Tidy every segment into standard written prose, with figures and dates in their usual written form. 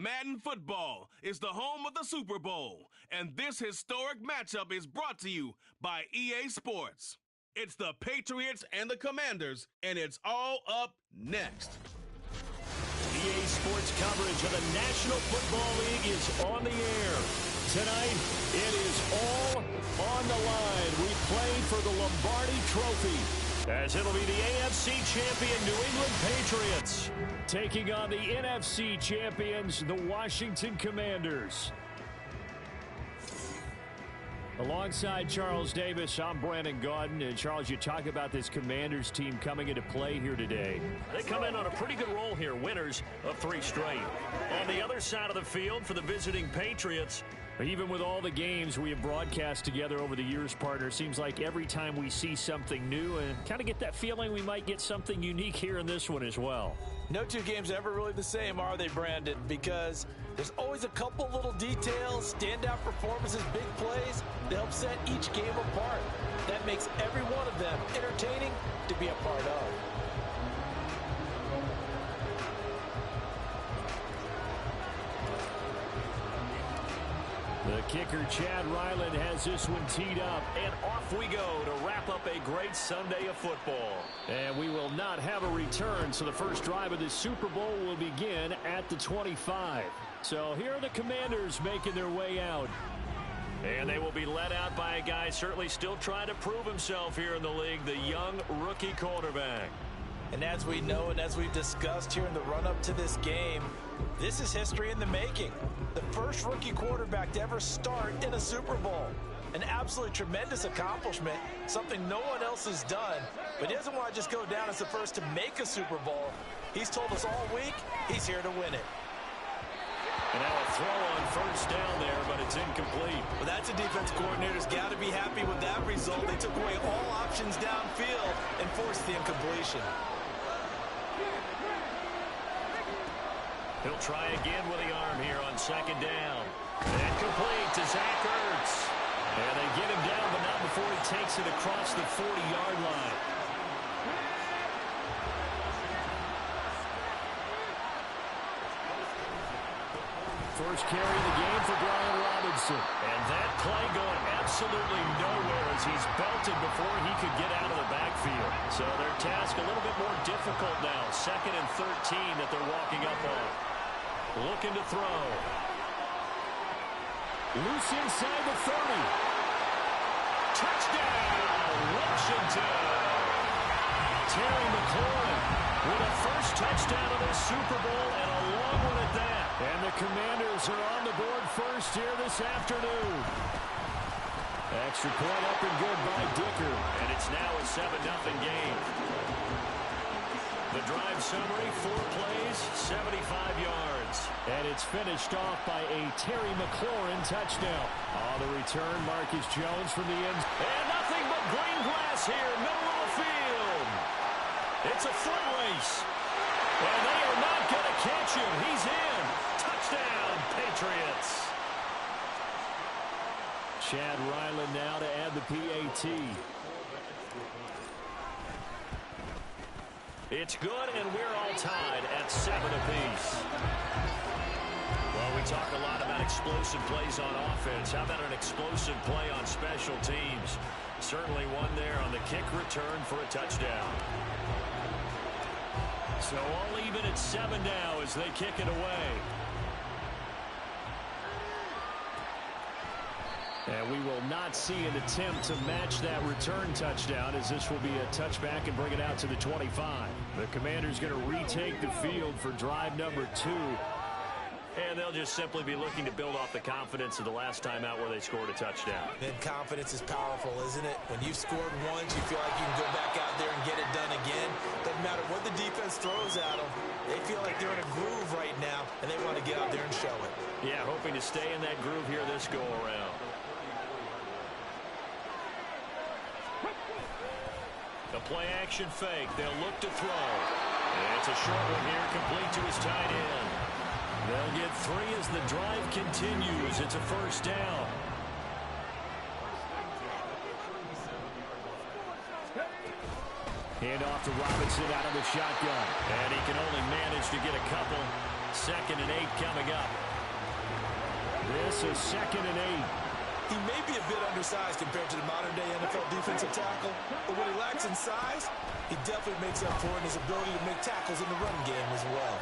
Madden football is the home of the Super Bowl, and this historic matchup is brought to you by EA Sports. It's the Patriots and the Commanders, and it's all up next. EA Sports coverage of the National Football League is on the air. Tonight, it is all on the line. We play for the Lombardi Trophy, as it'll be the AFC champion New England Patriots taking on the NFC champions, the Washington Commanders. Alongside Charles Davis, I'm Brandon Gaudin. And Charles, you talk about this Commanders team coming into play here today. They come in on a pretty good roll here, winners of 3 straight. On the other side of the field for the visiting Patriots, even with all the games we have broadcast together over the years, partner, seems like every time we see something new and kind of get that feeling we might get something unique here in this one as well. No two games are ever really the same, are they, Brandon? Because there's always a couple little details, standout performances, big plays that help set each game apart. That makes every one of them entertaining to be a part of. The kicker, Chad Ryland, has this one teed up. And off we go to wrap up a great Sunday of football. And we will not have a return, so the first drive of the Super Bowl will begin at the 25. So here are the Commanders making their way out. And they will be led out by a guy certainly still trying to prove himself here in the league, the young rookie quarterback. And as we know and as we've discussed here in the run-up to this game, this is history in the making. The first rookie quarterback to ever start in a Super Bowl. An absolutely tremendous accomplishment, something no one else has done. But he doesn't want to just go down as the first to make a Super Bowl. He's told us all week he's here to win it. And now a throw on first down there, but it's incomplete. Well, that's a defense coordinator's got to be happy with that result. They took away all options downfield and forced the incompletion. He'll try again with the arm here on second down. And complete to Zach Ertz. And they get him down, but not before he takes it across the 40-yard line. First carry of the game for Brian Robinson. And that play going absolutely nowhere as he's belted before he could get out of the backfield. So their task a little bit more difficult now. 2nd and 13 that they're walking up on. Looking to throw. Loose inside the 30. Touchdown, Washington. Terry McLaurin with a first touchdown of this Super Bowl and a long one at that. And the Commanders are on the board first here this afternoon. Extra point up and good by Dicker. And it's now a 7-0 game. The drive summary, 4 plays, 75 yards. And it's finished off by a Terry McLaurin touchdown. On the return, Marcus Jones from the end. And nothing but green grass here, middle of the field. It's a foot race. And they are not going to catch him. He's in. Touchdown, Patriots. Chad Ryland now to add the PAT. It's good, and we're all tied at 7 apiece. Well, we talk a lot about explosive plays on offense. How about an explosive play on special teams? Certainly one there on the kick return for a touchdown. So all even at 7 now as they kick it away. And we will not see an attempt to match that return touchdown, as this will be a touchback and bring it out to the 25. The Commanders going to retake the field for drive number 2. And they'll just simply be looking to build off the confidence of the last time out where they scored a touchdown. Then confidence is powerful, isn't it? When you've scored once, you feel like you can go back out there and get it done again. Doesn't matter what the defense throws at them. They feel like they're in a groove right now, and they want to get out there and show it. Yeah, hoping to stay in that groove here this go-around. The play-action fake. They'll look to throw. And it's a short one here, complete to his tight end. They'll get 3 as the drive continues. It's a first down. Hand off to Robinson out of the shotgun. And he can only manage to get a couple. 2nd and 8 coming up. This is 2nd and 8. He may be a bit undersized compared to the modern-day NFL defensive tackle, but what he lacks in size, he definitely makes up for in his ability to make tackles in the run game as well.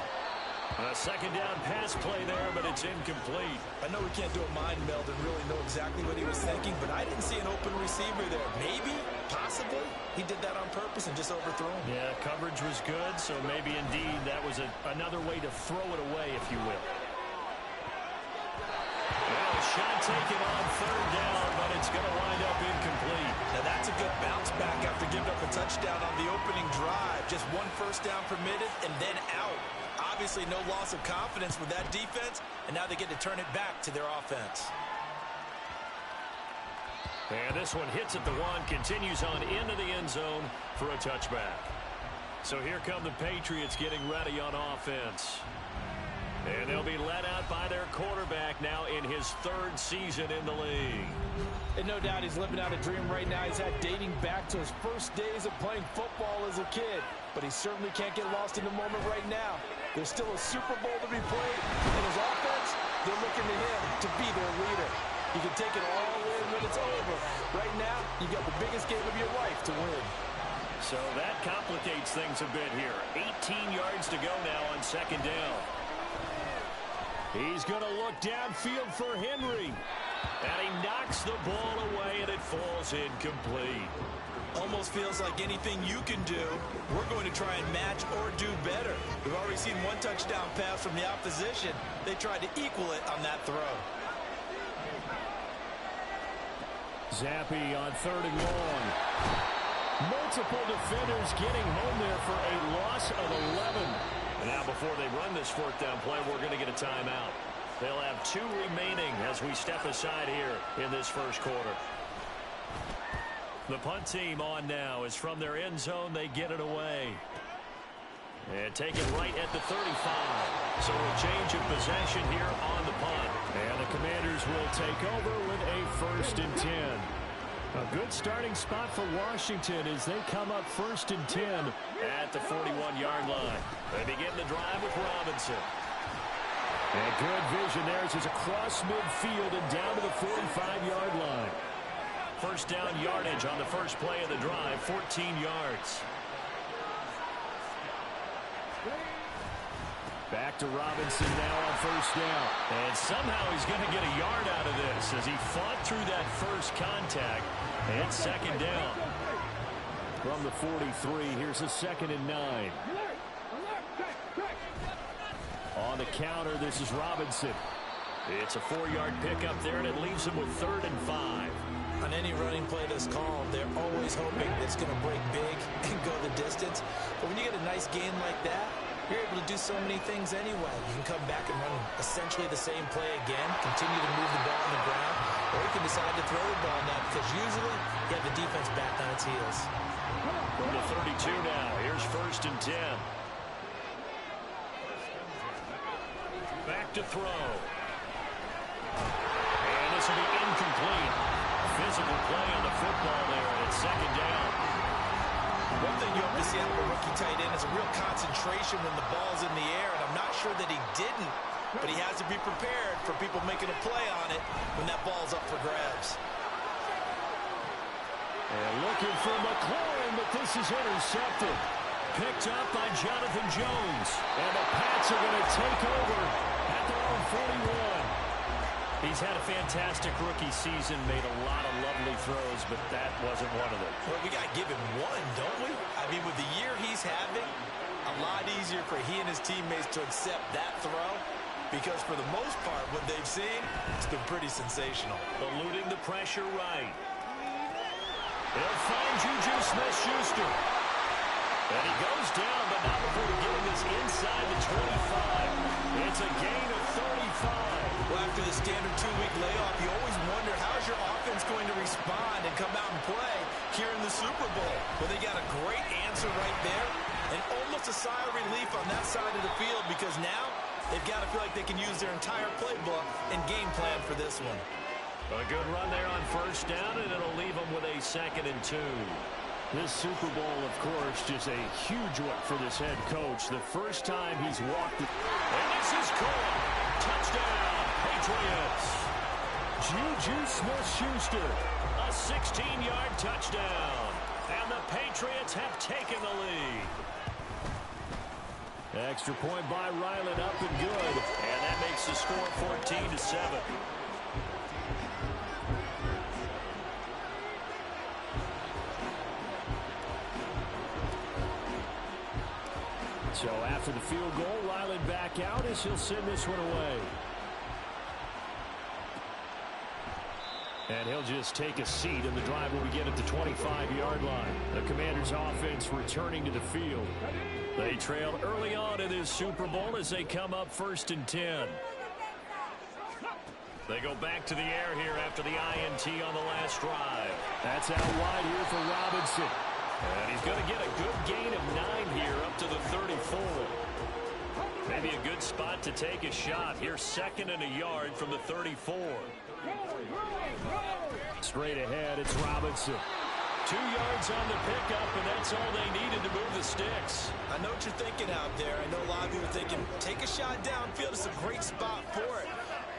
A 2nd down pass play there, but it's incomplete. I know we can't do a mind meld and really know exactly what he was thinking, but I didn't see an open receiver there. Maybe, possibly, he did that on purpose and just overthrew him. Yeah, coverage was good, so maybe indeed that was another way to throw it away, if you will. Well, a shot taken on 3rd down, but it's going to wind up incomplete. Now that's a good bounce back after giving up a touchdown on the opening drive. Just 1 first down permitted and then out. Obviously no loss of confidence with that defense, and now they get to turn it back to their offense. And this one hits at the 1, continues on into the end zone for a touchback. So here come the Patriots getting ready on offense. And they'll be led out by their quarterback now in his 3rd season in the league. And no doubt he's living out a dream right now. He's had dating back to his first days of playing football as a kid. But he certainly can't get lost in the moment right now. There's still a Super Bowl to be played. And his offense, they're looking to him to be their leader. You can take it all in when it's over. Right now, you got the biggest game of your life to win. So that complicates things a bit here. 18 yards to go now on 2nd down. He's going to look downfield for Henry. And he knocks the ball away, and it falls incomplete. Almost feels like anything you can do, we're going to try and match or do better. We've already seen 1 touchdown pass from the opposition. They tried to equal it on that throw. Zappi on 3rd and long. Multiple defenders getting home there for a loss of 11. And now before they run this 4th down play, we're going to get a timeout. They'll have 2 remaining as we step aside here in this 1st quarter. The punt team on now is from their end zone. They get it away. And take it right at the 35. So a change of possession here on the punt. And the Commanders will take over with a 1st and 10. A good starting spot for Washington as they come up 1st and 10 at the 41-yard line. They begin the drive with Robinson. And good vision there as he's across midfield and down to the 45-yard line. 1st down yardage on the first play of the drive, 14 yards. Back to Robinson now on 1st down. And somehow he's going to get a yard out of this as he fought through that first contact. And 2nd down. From the 43, here's a 2nd and 9. On the counter, this is Robinson. It's a 4-yard pickup there, and it leaves him with 3rd and 5. On any running play that's called, they're always hoping it's going to break big and go the distance. But when you get a nice gain like that, you're able to do so many things anyway. You can come back and run essentially the same play again, continue to move the ball on the ground, or you can decide to throw the ball now because usually you have the defense back on its heels. From the 32 now, here's 1st and 10. Back to throw. And this will be incomplete. Physical play on the football there, and it's 2nd down. One thing you hope to see out of a rookie tight end is a real concentration when the ball's in the air, and I'm not sure that he didn't, but he has to be prepared for people making a play on it when that ball's up for grabs. And looking for McLaurin, but this is intercepted. Picked up by Jonathan Jones, and the Pats are going to take over at their own 41. He's had a fantastic rookie season, made a lot of lovely throws, but that wasn't one of them. Well, we got to give him one, don't we? I mean, with the year he's having, a lot easier for he and his teammates to accept that throw because for the most part, what they've seen, it's been pretty sensational. Eluding the pressure right. They'll find Juju Smith-Schuster. And he goes down, but not before getting this inside the 25. It's a gain of 35. Well, after the standard 2-week layoff, you always wonder how's your offense going to respond and come out and play here in the Super Bowl. Well, they got a great answer right there and almost a sigh of relief on that side of the field because now they've got to feel like they can use their entire playbook and game plan for this one. A good run there on 1st down, and it'll leave them with a 2nd and 2. This Super Bowl, of course, just a huge one for this head coach. The first time he's walked it. And this is caught. Touchdown, Patriots. Juju Smith-Schuster. A 16-yard touchdown. And the Patriots have taken the lead. Extra point by Ryland, up and good. And that makes the score 14-7. So after the field goal, Ryland back out as he'll send this one away. And he'll just take a seat, and the drive will begin at the 25-yard line. The Commanders' offense returning to the field. They trailed early on in this Super Bowl as they come up 1st and 10. They go back to the air here after the INT on the last drive. That's out wide here for Robinson. And he's going to get a good gain of 9 here up to the 34. Maybe a good spot to take a shot. Here 2nd and a yard from the 34. Straight ahead, it's Robinson. 2 yards on the pickup, and that's all they needed to move the sticks. I know what you're thinking out there. I know a lot of you are thinking, take a shot downfield. It's a great spot for it.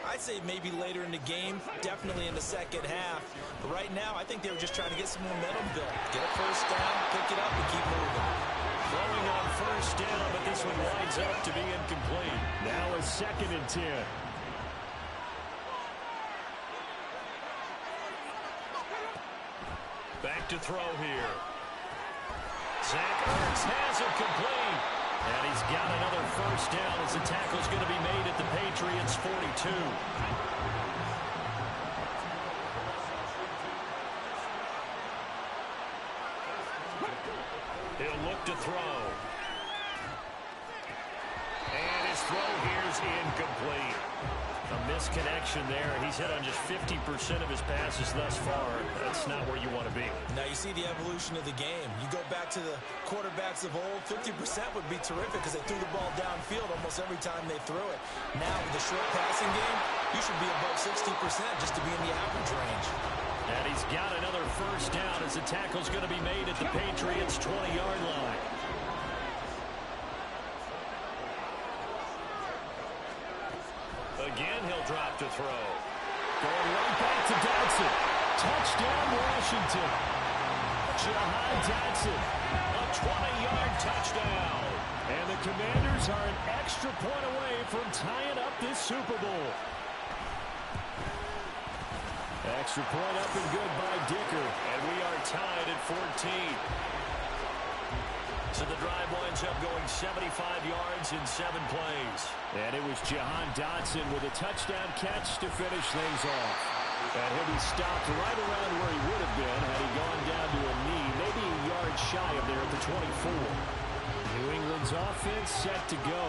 I'd say maybe later in the game, definitely in the second half. But right now, I think they were just trying to get some momentum built. Get a first down, pick it up, and keep moving. Throwing on 1st down, but this one winds up to be incomplete. Now a 2nd and 10. Back to throw here. Zach Ertz has it complete. And he's got another 1st down as the tackle's going to be made at the Patriots' 42. He'll look to throw. And his throw here is incomplete. A misconnection there. He's hit on just 50% of his passes thus far. That's not where you want to be. Now you see the evolution of the game. You go back to the quarterbacks of old, 50% would be terrific because they threw the ball downfield almost every time they threw it. Now with the short passing game, you should be above 60% just to be in the average range. And he's got another 1st down as the tackle's going to be made at the Patriots' 20-yard line. Again, he'll drop to throw. Going right back to Dodson. Touchdown, Washington. Jahan Dodson. A 20-yard touchdown. And the Commanders are an extra point away from tying up this Super Bowl. Extra point up and good by Dicker. And we are tied at 14. So the drive winds up going 75 yards in 7 plays. And it was Jahan Dodson with a touchdown catch to finish things off. And he'll be stopped right around where he would have been had he gone down to a knee, maybe a yard shy of there at the 24. New England's offense set to go.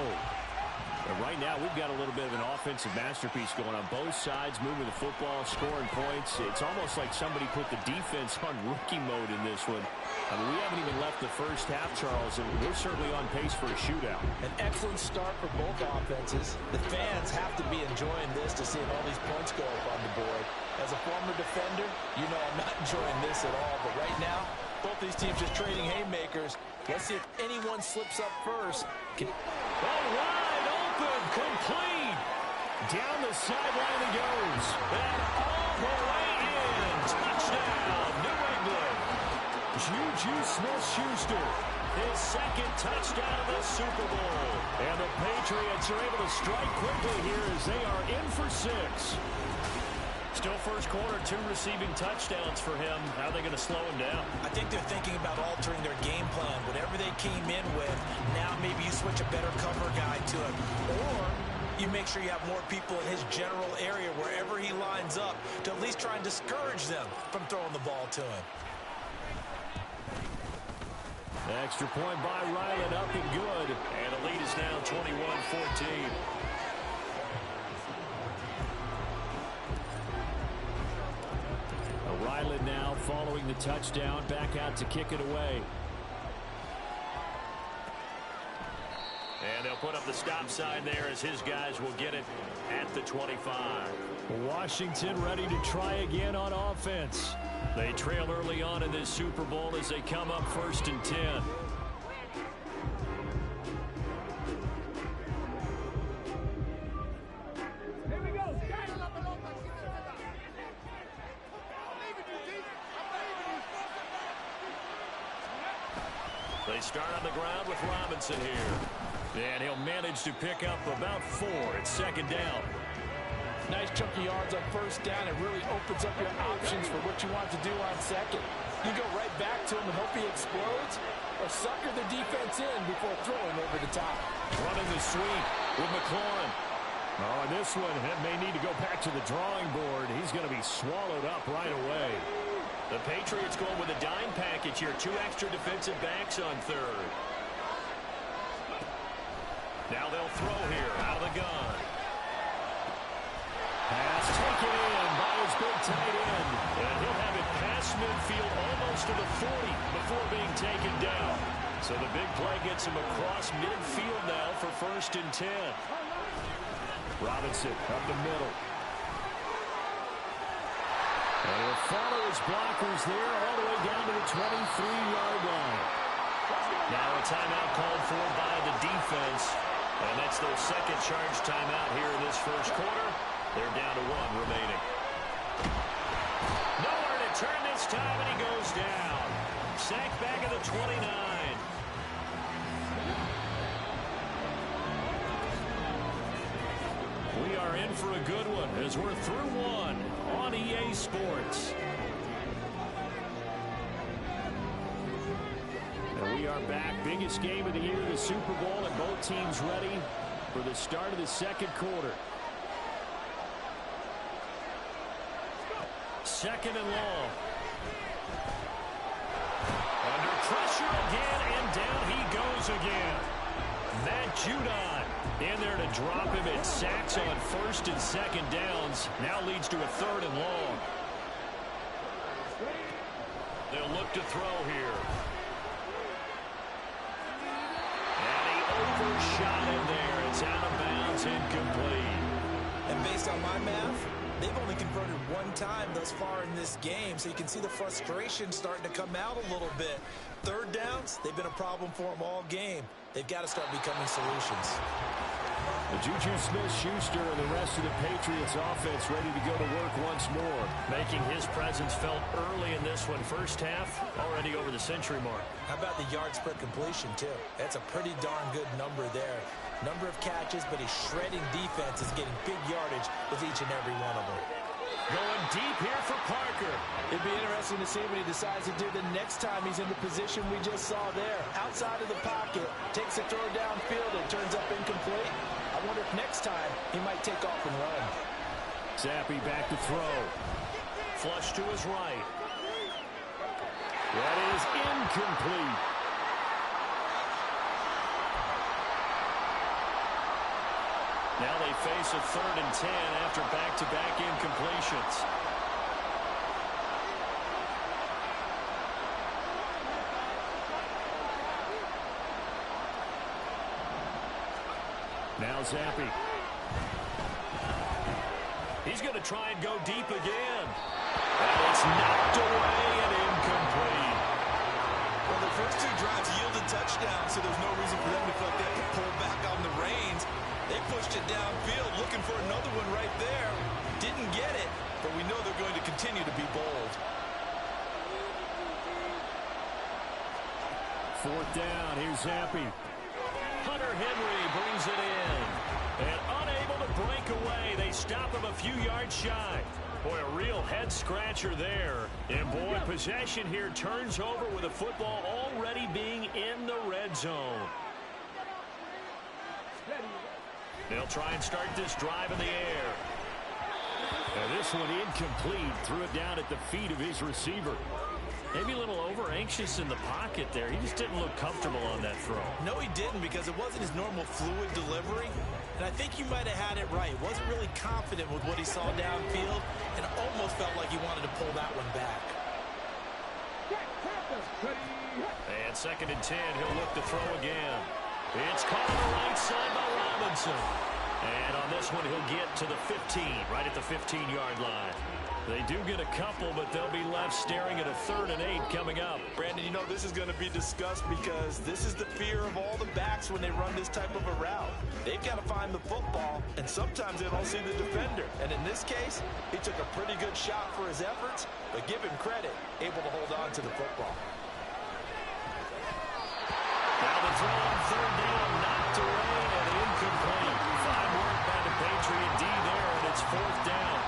And right now, we've got a little bit of an offensive masterpiece going on both sides, moving the football, scoring points. It's almost like somebody put the defense on rookie mode in this one. I mean, we haven't even left the first half, Charles, and we're certainly on pace for a shootout. An excellent start for both offenses. The fans have to be enjoying this to see all these points go up on the board. As a former defender, you know I'm not enjoying this at all. But right now, both these teams just trading haymakers. Let's see if anyone slips up first. Wide open, complete. Down the sideline he goes. And all the way in. Touchdown, New England. Juju Smith-Schuster. His 2nd touchdown of the Super Bowl. And the Patriots are able to strike quickly here as they are in for 6. Still first quarter, 2 receiving touchdowns for him. How are they going to slow him down? I think they're thinking about altering their game plan. Whatever they came in with, now maybe you switch a better cover guy to him. Or you make sure you have more people in his general area wherever he lines up to at least try and discourage them from throwing the ball to him. Extra point by Ryland, up and good. And the lead is now 21-14. Ryland now following the touchdown, back out to kick it away. And they'll put up the stop sign there as his guys will get it at the 25. Washington ready to try again on offense. They trail early on in this Super Bowl as they come up 1st and 10. They start on the ground with Robinson here. And he'll manage to pick up about 4 at 2nd down. Nice chunky yards on 1st down. It really opens up your options for what you want to do on 2nd. You go right back to him and hope he explodes, or sucker the defense in before throwing over the top. Running the sweep with McLaurin. Oh, and this one may need to go back to the drawing board. He's going to be swallowed up right away. The Patriots going with a dime package here. 2 extra defensive backs on 3rd. Now they'll throw here out of the gun. Pass taken in by his big tight end. And he'll have it past midfield almost to the 40 before being taken down. So the big play gets him across midfield now for 1st and 10. Robinson up the middle. And he'll follow his blockers there all the way down to the 23-yard line. Now a timeout called for by the defense. And that's their 2nd charge timeout here in this 1st quarter. They're down to 1 remaining. Nowhere to turn this time, and he goes down. Sacked back at the 29. We are in for a good one as we're through 1 on EA Sports. And we are back. Biggest game of the year, the Super Bowl, and both teams ready for the start of the 2nd quarter. 2nd and long. Under pressure again, and down he goes again. Matt Judon in there to drop him. It sacks on 1st and 2nd downs. Now leads to a 3rd and long. They'll look to throw here. And he overshot him there. It's out of bounds, incomplete. And based on my math, they've only converted 1 time thus far in this game, so you can see the frustration starting to come out a little bit. 3rd downs, they've been a problem for them all game. They've got to start becoming solutions. Juju Smith-Schuster and the rest of the Patriots offense ready to go to work once more. Making his presence felt early in this one. 1st half, already over the century mark. How about the yards per completion, too? That's a pretty darn good number there. Number of catches, but his shredding defense is getting big yardage with each and every one of them. Going deep here for Parker. It'd be interesting to see what he decides to do the next time he's in the position we just saw there. Outside of the pocket, takes a throw downfield, it turns up incomplete. I wonder if next time he might take off and run. Zappi back to throw. Flush to his right. That is incomplete. Now they face a 3rd and 10 after back-to-back incompletions. Now Zappi. He's going to try and go deep again. And it's knocked away and incomplete. Well, the first 2 drives yielded touchdowns, so there's no reason for them to feel like they have to pull back on the reins. They pushed it downfield, looking for another one right there. Didn't get it, but we know they're going to continue to be bold. 4th down, here's Zappi. Hunter Henry brings it in. And unable to break away, they stop him a few yards shy. Boy, a real head-scratcher there. And, boy, possession here turns over with the football already being in the red zone. They'll try and start this drive in the air. And this one incomplete. Threw it down at the feet of his receiver. Maybe a little over-anxious in the pocket there. He just didn't look comfortable on that throw. No, he didn't, because it wasn't his normal fluid delivery. And I think you might have had it right. Wasn't really confident with what he saw downfield and almost felt like he wanted to pull that one back. And 2nd and 10, he'll look to throw again. It's caught on the right side by Robinson. And on this one, he'll get to the 15, right at the 15-yard line. They do get a couple, but they'll be left staring at a 3rd and 8 coming up. Brandon, you know this is going to be discussed because this is the fear of all the backs when they run this type of a route. They've got to find the football, and sometimes they don't see the defender. And in this case, he took a pretty good shot for his efforts, but give him credit, able to hold on to the football. Now the throw on 3rd down, knocked away and incomplete. Fine work by the Patriot D there, and it's 4th down.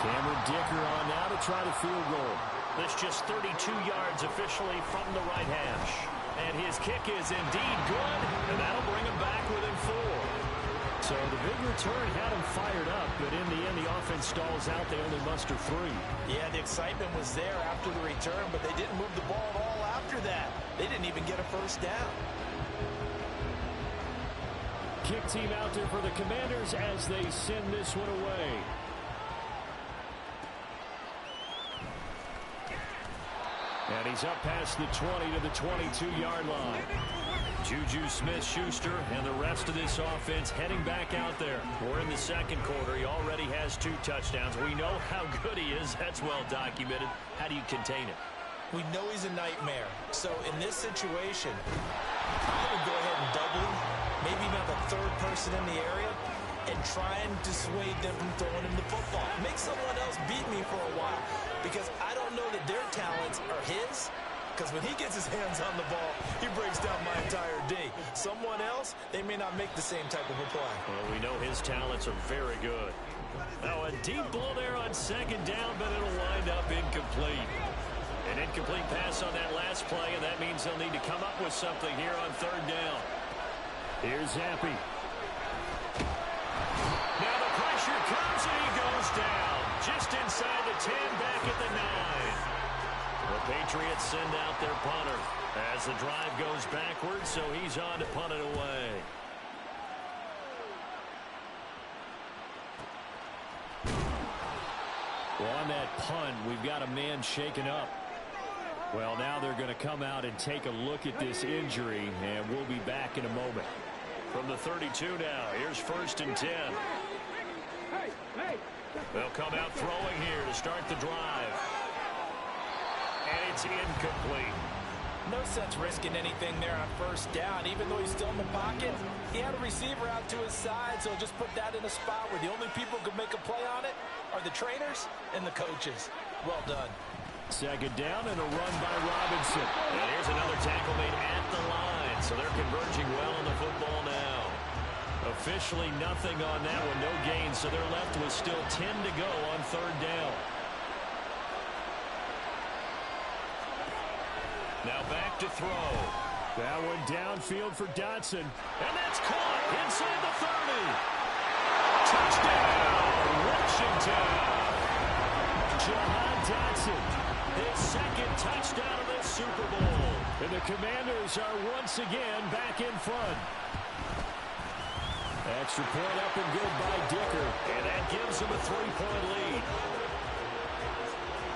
Cameron Dicker on now to try the field goal. This just 32 yards officially from the right hash. And his kick is indeed good, and that'll bring him back within 4. So the big return had him fired up, but in the end the offense stalls out. They only muster 3. Yeah, the excitement was there after the return, but they didn't move the ball at all after that. They didn't even get a 1st down. Kick team out there for the Commanders as they send this one away. And he's up past the 20 to the 22-yard line. Juju Smith-Schuster and the rest of this offense heading back out there. We're in the 2nd quarter. He already has 2 touchdowns. We know how good he is. That's well documented. How do you contain it? We know he's a nightmare. So in this situation, I would go ahead and double him. Maybe even have a 3rd person in the area and try and dissuade them from throwing him the football. Make someone else beat me for a while because I don't know that their talents are his. Because when he gets his hands on the ball, he breaks down my entire day. Someone else, they may not make the same type of a play. Well, we know his talents are very good. Now a deep blow there on 2nd down, but it'll wind up incomplete. An incomplete pass on that last play, and that means they'll need to come up with something here on 3rd down. Here's Zappe. Now the pressure comes, and he goes down. Just inside the 10, back at the 9. The Patriots send out their punter as the drive goes backwards, so he's on to punt it away. Well, on that punt, we've got a man shaken up. Well, now they're going to come out and take a look at this injury, and we'll be back in a moment. From the 32 now, here's 1st and 10. They'll come out throwing here to start the drive. And it's incomplete. No sense risking anything there on 1st down, even though he's still in the pocket. He had a receiver out to his side, so just put that in a spot where the only people who can make a play on it are the trainers and the coaches. Well done. 2nd down and a run by Robinson. And here's another tackle made at the line, so they're converging well on the football now. Officially nothing on that one, no gain, so they're left with still 10 to go on 3rd down. Now back to throw. That one downfield for Dotson. And that's caught inside the 30. Touchdown, Washington. Jahan Dotson. His 2nd touchdown of this Super Bowl. And the Commanders are once again back in front. Extra point up and good by Dicker. And that gives them a 3-point lead.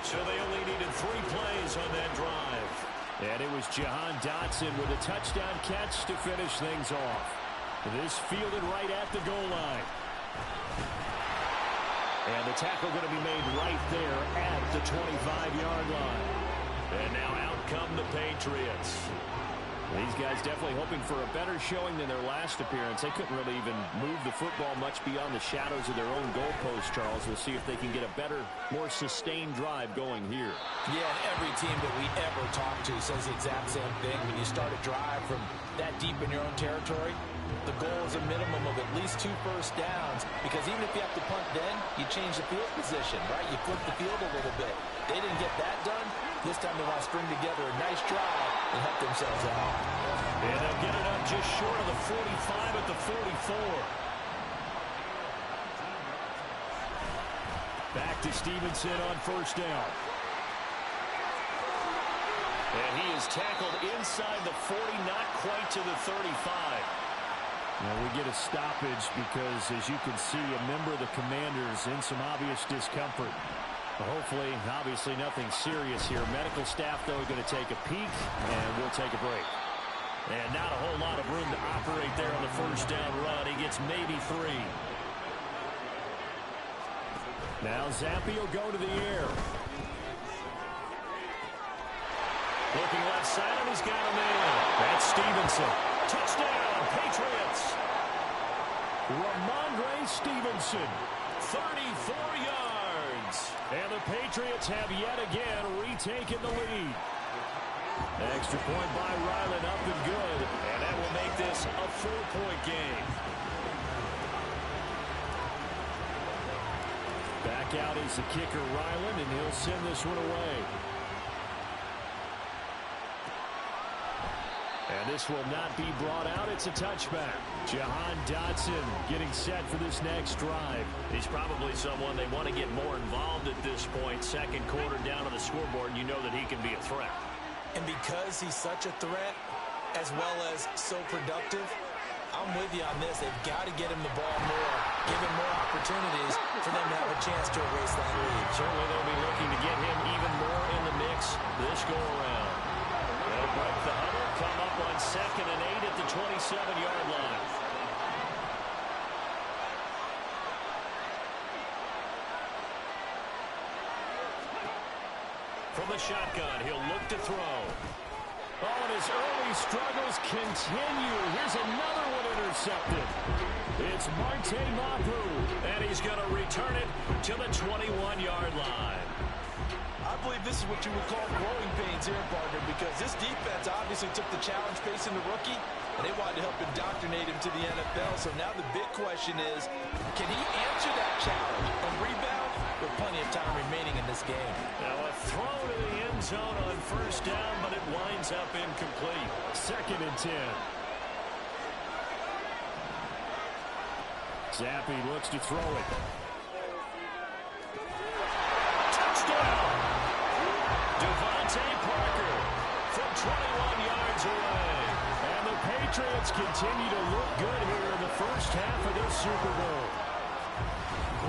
So they only needed 3 plays on that drive. And it was Jahan Dotson with a touchdown catch to finish things off. This fielded right at the goal line. And the tackle going to be made right there at the 25-yard line. And now out come the Patriots. These guys definitely hoping for a better showing than their last appearance. They couldn't really even move the football much beyond the shadows of their own goalpost, Charles. We'll see if they can get a better, more sustained drive going here. Yeah, every team that we ever talk to says the exact same thing. When you start a drive from that deep in your own territory, the goal is a minimum of at least 2 first downs, because even if you have to punt then, you change the field position, right? You flip the field a little bit. They didn't get that done. This time they want to string together a nice drive and help themselves out. And they'll get it up just short of the 45 at the 44. Back to Stevenson on 1st down. And he is tackled inside the 40, not quite to the 35. Well, we get a stoppage because, as you can see, a member of the Commanders in some obvious discomfort. Hopefully, obviously nothing serious here. Medical staff, though, are going to take a peek, and we'll take a break. And not a whole lot of room to operate there on the 1st down run. He gets maybe 3. Now Zappi will go to the air. Looking left side, and he's got a man. That's Stevenson. Touchdown, Patriots. Ramondre Stevenson, 34 yards. And the Patriots have yet again retaken the lead. Extra point by Ryland, up and good. And that will make this a 4-point game. Back out is the kicker, Ryland, and he'll send this one away. And this will not be brought out. It's a touchback. Jahan Dotson getting set for this next drive. He's probably someone they want to get more involved at this point. Second quarter down on the scoreboard, and you know that he can be a threat. And because he's such a threat, as well as so productive, I'm with you on this. They've got to get him the ball more, give him more opportunities for them to have a chance to erase that lead. Certainly they'll be looking to get him even more in the mix this go-around. They'll break the huddle, come up on 2nd and 8 at the 27-yard line. From the shotgun, he'll look to throw. Oh, and his early struggles continue. Here's another one intercepted. It's Marte Mapu. And he's going to return it to the 21-yard line. I believe this is what you would call growing pains here, partner, because this defense obviously took the challenge facing the rookie, and they wanted to help indoctrinate him to the NFL. So now the big question is, can he answer that challenge and rebound with plenty of time remaining in this game? Now a throw to the end zone on 1st down, but it winds up incomplete. 2nd and 10. Zappi looks to throw it. Touchdown! Devontae Parker from 21 yards away. And the Patriots continue to look good here in the first half of this Super Bowl.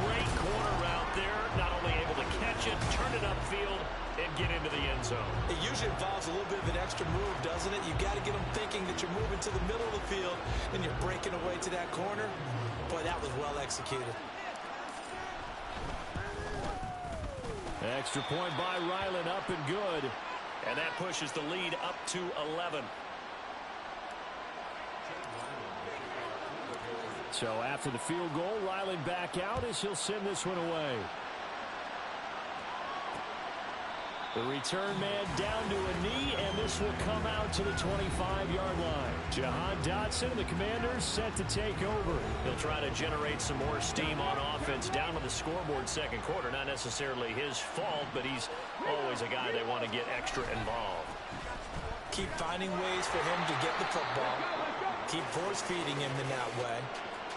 Great corner route there. Not only able to catch it, turn it upfield, and get into the end zone. It usually involves a little bit of an extra move, doesn't it? You got to get them thinking that you're moving to the middle of the field and you're breaking away to that corner. Boy, that was well executed. Extra point by Ryland, up and good. And that pushes the lead up to 11. So after the field goal, Ryland back out as he'll send this one away. The return man down to a knee, and this will come out to the 25-yard line. Jahan Dotson and the Commanders set to take over. He'll try to generate some more steam on offense down on the scoreboard second quarter. Not necessarily his fault, but he's always a guy they want to get extra involved. Keep finding ways for him to get the football. Keep force feeding him in that way.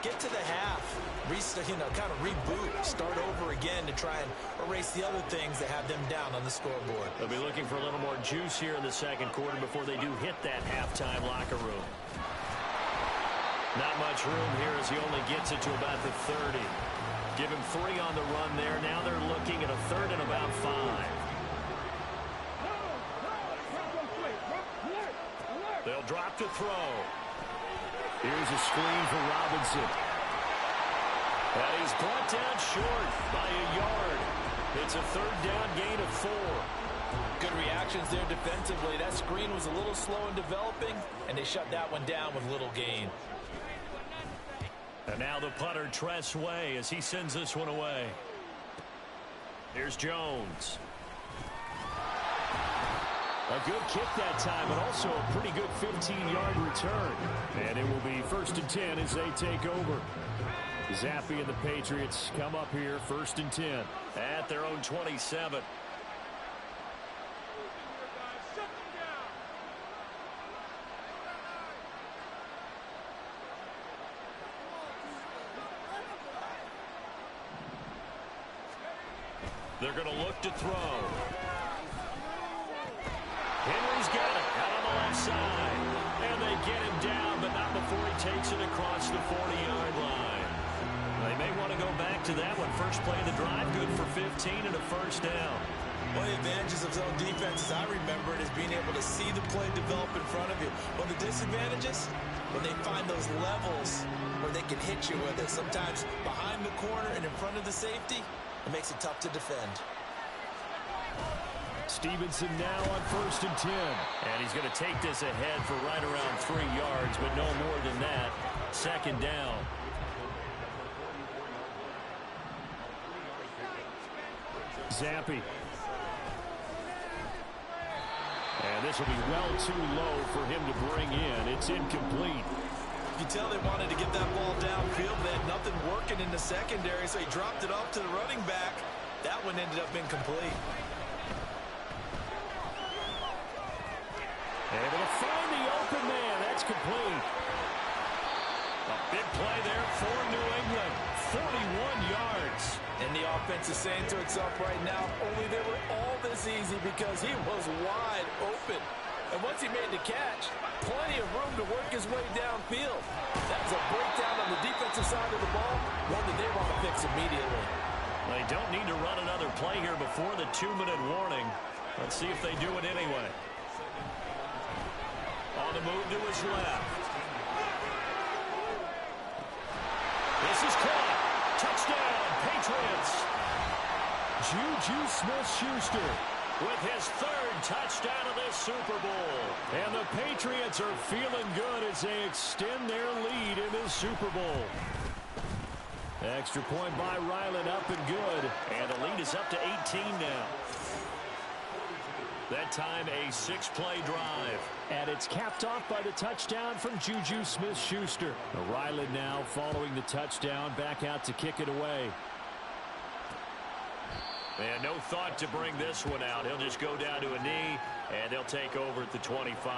Get to the half, kind of reboot, start over again to try and erase the other things that have them down on the scoreboard. They'll be looking for a little more juice here in the second quarter before they do hit that halftime locker room. Not much room here as he only gets it to about the 30. Give him 3 on the run there. Now they're looking at a 3rd and about 5. They'll drop to throw. Here's a screen for Robinson. And he's brought down short by a yard. It's a 3rd down gain of 4. Good reactions there defensively. That screen was a little slow in developing, and they shut that one down with little gain. And now the punter, Tress Way, as he sends this one away. Here's Jones. A good kick that time, but also a pretty good 15-yard return. And it will be 1st and 10 as they take over. Zappi and the Patriots come up here, 1st and 10. At their own 27. They're going to look to throw. Henry's got it out on the left side. And they get him down, but not before he takes it across the 40-yard line. They may want to go back to that one. First play of the drive, good for 15 and a 1st down. One of the advantages of zone defense, as I remember it, is being able to see the play develop in front of you. One of the disadvantages, when they find those levels where they can hit you with it, sometimes behind the corner and in front of the safety, It makes it tough to defend. Stevenson now on 1st and 10. And he's going to take this ahead for right around 3 yards, but no more than that. 2nd down. Zappi. And this will be well too low for him to bring in. It's incomplete. You can tell they wanted to get that ball downfield. They had nothing working in the secondary, so he dropped it off to the running back. That one ended up incomplete. Able to find the open man. That's complete. A big play there for New England. 41 yards. And the offense is saying to itself right now, only they were all this easy because he was wide open. And once he made the catch, plenty of room to work his way downfield. That was a breakdown on the defensive side of the ball, one that they want to fix immediately. They don't need to run another play here before the 2-minute warning. Let's see if they do it anyway. On the move to his left. This is caught. Touchdown, Patriots. Juju Smith-Schuster with his 3rd touchdown of this Super Bowl. And the Patriots are feeling good as they extend their lead in this Super Bowl. Extra point by Ryland, up and good. And the lead is up to 18 now. That time a 6-play drive. And it's capped off by the touchdown from Juju Smith-Schuster. Ryland now following the touchdown, back out to kick it away. And no thought to bring this one out. He'll just go down to a knee, and they'll take over at the 25.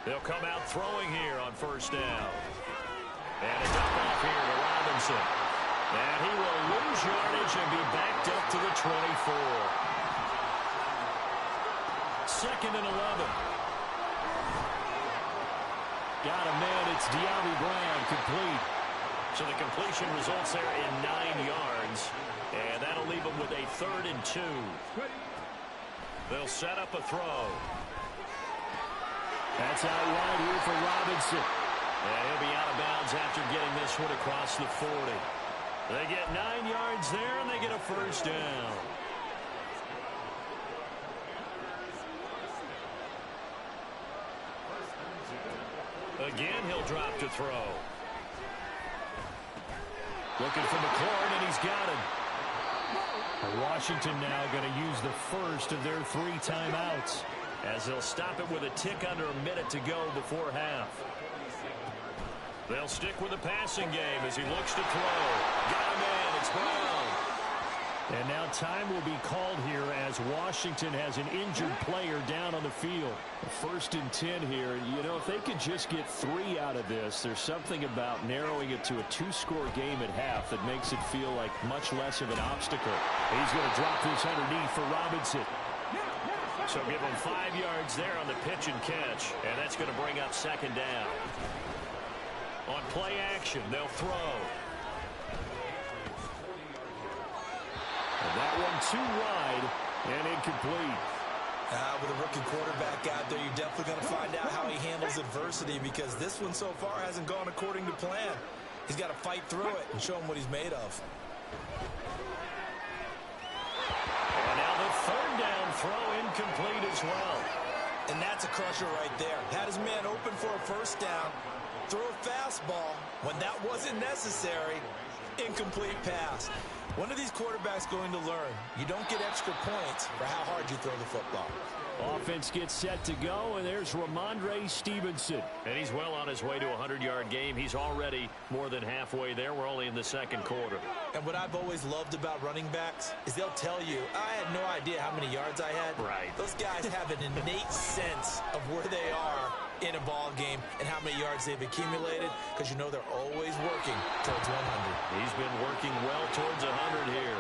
They'll come out throwing here on 1st down. And a dump off here to Robinson. And he will lose yardage and be backed up to the 24. 2nd and 11. Got a man. It's De'Ami Brown, complete. So the completion results there in 9 yards. And that'll leave them with a 3rd and 2. They'll set up a throw. That's out wide here for Robinson. And he'll be out of bounds after getting this one across the 40. They get 9 yards there, and they get a 1st down. Again, he'll drop to throw. Looking for McLaurin, and he's got him. Washington now going to use the 1st of their 3 timeouts, as they'll stop it with a tick under a minute to go before half. They'll stick with the passing game as he looks to throw. Got a man. It's Brown. And now time will be called here as Washington has an injured player down on the field. 1st and 10 here. You know, if they could just get 3 out of this, there's something about narrowing it to a 2-score game at half that makes it feel like much less of an obstacle. He's going to drop this underneath for Robinson. So give him 5 yards there on the pitch and catch, and that's going to bring up 2nd down. On play action, they'll throw. And that one too wide and incomplete. With a rookie quarterback out there, you're definitely going to find out how he handles adversity because this one so far hasn't gone according to plan. He's got to fight through it and show him what he's made of. And now the 3rd down throw incomplete as well. And that's a crusher right there. Had his man open for a 1st down. Throw a fastball when that wasn't necessary. Incomplete pass. When are these quarterbacks going to learn? You don't get extra points for how hard you throw the football. Offense gets set to go, and there's Ramondre Stevenson. And he's well on his way to a 100-yard game. He's already more than halfway there. We're only in the 2nd quarter. And what I've always loved about running backs is they'll tell you, I had no idea how many yards I had. Right. Those guys have an innate sense of where they are in a ball game and how many yards they've accumulated because you know they're always working towards 100. He's been working well towards 100 here.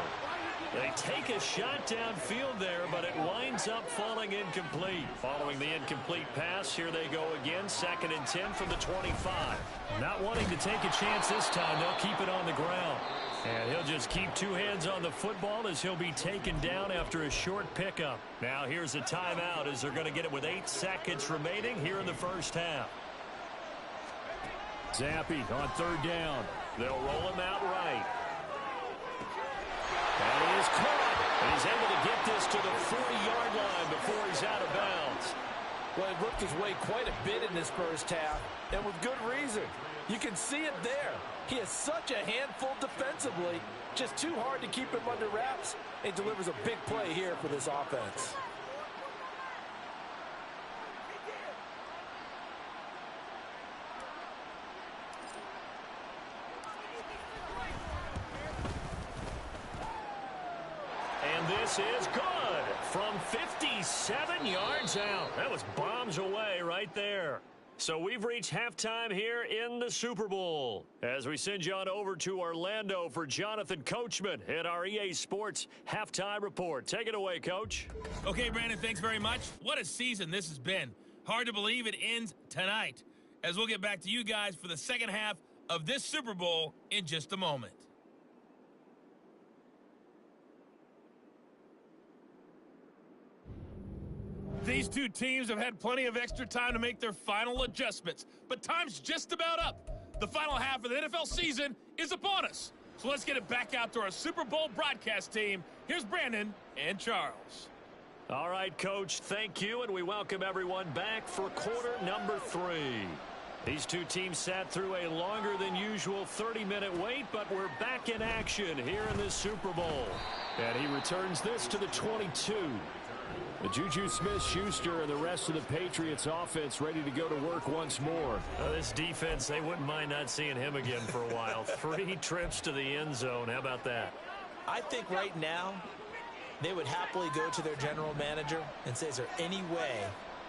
They take a shot downfield there, but it winds up falling incomplete. Following the incomplete pass, here they go again. 2nd and 10 from the 25. Not wanting to take a chance this time, they'll keep it on the ground. And he'll just keep 2 hands on the football as he'll be taken down after a short pickup. Now here's a timeout as they're going to get it with 8 seconds remaining here in the 1st half. Zappi on third down. They'll roll him out right. And he is caught. And he's able to get this to the 40-yard line before he's out of bounds. Well, he worked his way quite a bit in this first half, and with good reason. You can see it there. He is such a handful defensively. Just too hard to keep him under wraps. He delivers a big play here for this offense. And this is good from 57 yards out. That was bombs away right there. So we've reached halftime here in the Super Bowl. As we send you on over to Orlando for Jonathan Coachman at our EA Sports Halftime Report. Take it away, Coach. Okay, Brandon, thanks very much. What a season this has been. Hard to believe it ends tonight, as we'll get back to you guys for the second half of this Super Bowl in just a moment. These two teams have had plenty of extra time to make their final adjustments, but time's just about up. The final half of the NFL season is upon us. So let's get it back out to our Super Bowl broadcast team. Here's Brandon and Charles. All right, Coach, thank you, and we welcome everyone back for quarter number 3. These two teams sat through a longer than usual 30-minute wait, but we're back in action here in this Super Bowl. And he returns this to the 22. The Juju Smith-Schuster and the rest of the Patriots offense ready to go to work once more. This defense, they wouldn't mind not seeing him again for a while. 3 trips to the end zone. How about that? I think right now they would happily go to their general manager and say, is there any way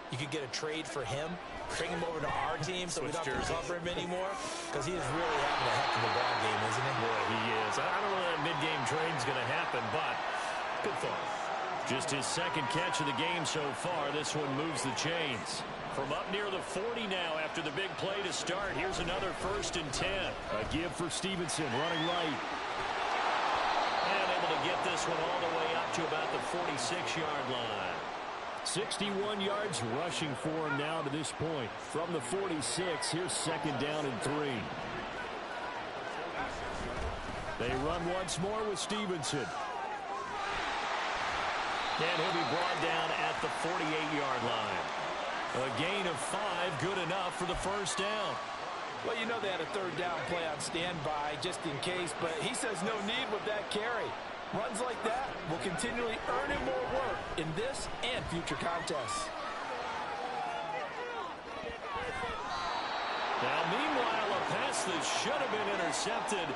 you could get a trade for him? Bring him over to our team so we don't have to cover him anymore? Because he is really having a heck of a ball game, isn't he? Boy, he is. I don't know that mid-game trade's going to happen, but good thought. Just his second catch of the game so far. This one moves the chains. From up near the 40 now after the big play to start. Here's another 1st and 10. A give for Stevenson running right. And able to get this one all the way up to about the 46-yard line. 61 yards rushing for him now to this point. From the 46, here's 2nd down and 3. They run once more with Stevenson. And he'll be brought down at the 48-yard line. A gain of 5, good enough for the 1st down. Well, you know they had a 3rd down play on standby just in case, but he says no need with that carry. Runs like that will continually earn him more work in this and future contests. Now, meanwhile, a pass that should have been intercepted,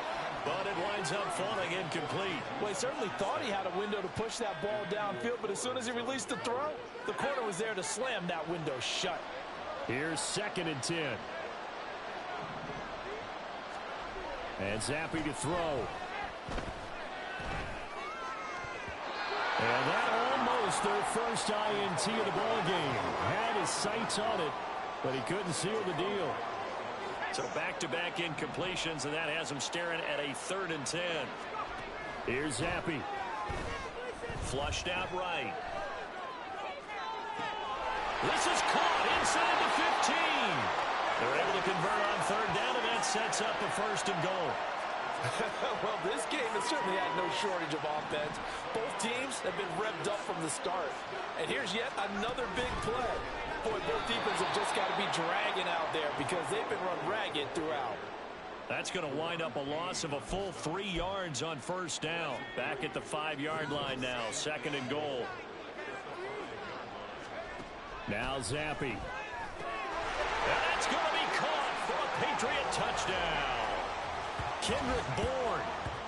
but it winds up falling incomplete. Well, he certainly thought he had a window to push that ball downfield, but as soon as he released the throw, the corner was there to slam that window shut. Here's 2nd and 10. And Zappi to throw. And that almost their first INT of the ball game. Had his sights on it, but he couldn't seal the deal. So back-to-back incompletions, and that has him staring at a 3rd and 10. Here's Zappi. Flushed out right. This is caught inside the 15. They're able to convert on 3rd down, and that sets up a 1st and goal. Well, this game has certainly had no shortage of offense. Both teams have been revved up from the start. And here's yet another big play. Boy, both defenses have just got to be dragging out there because they've been run ragged throughout. That's going to wind up a loss of a full 3 yards on 1st down. Back at the 5-yard line now, 2nd and goal. Now Zappi. That's going to be caught for a Patriot touchdown. Kendrick Bourne,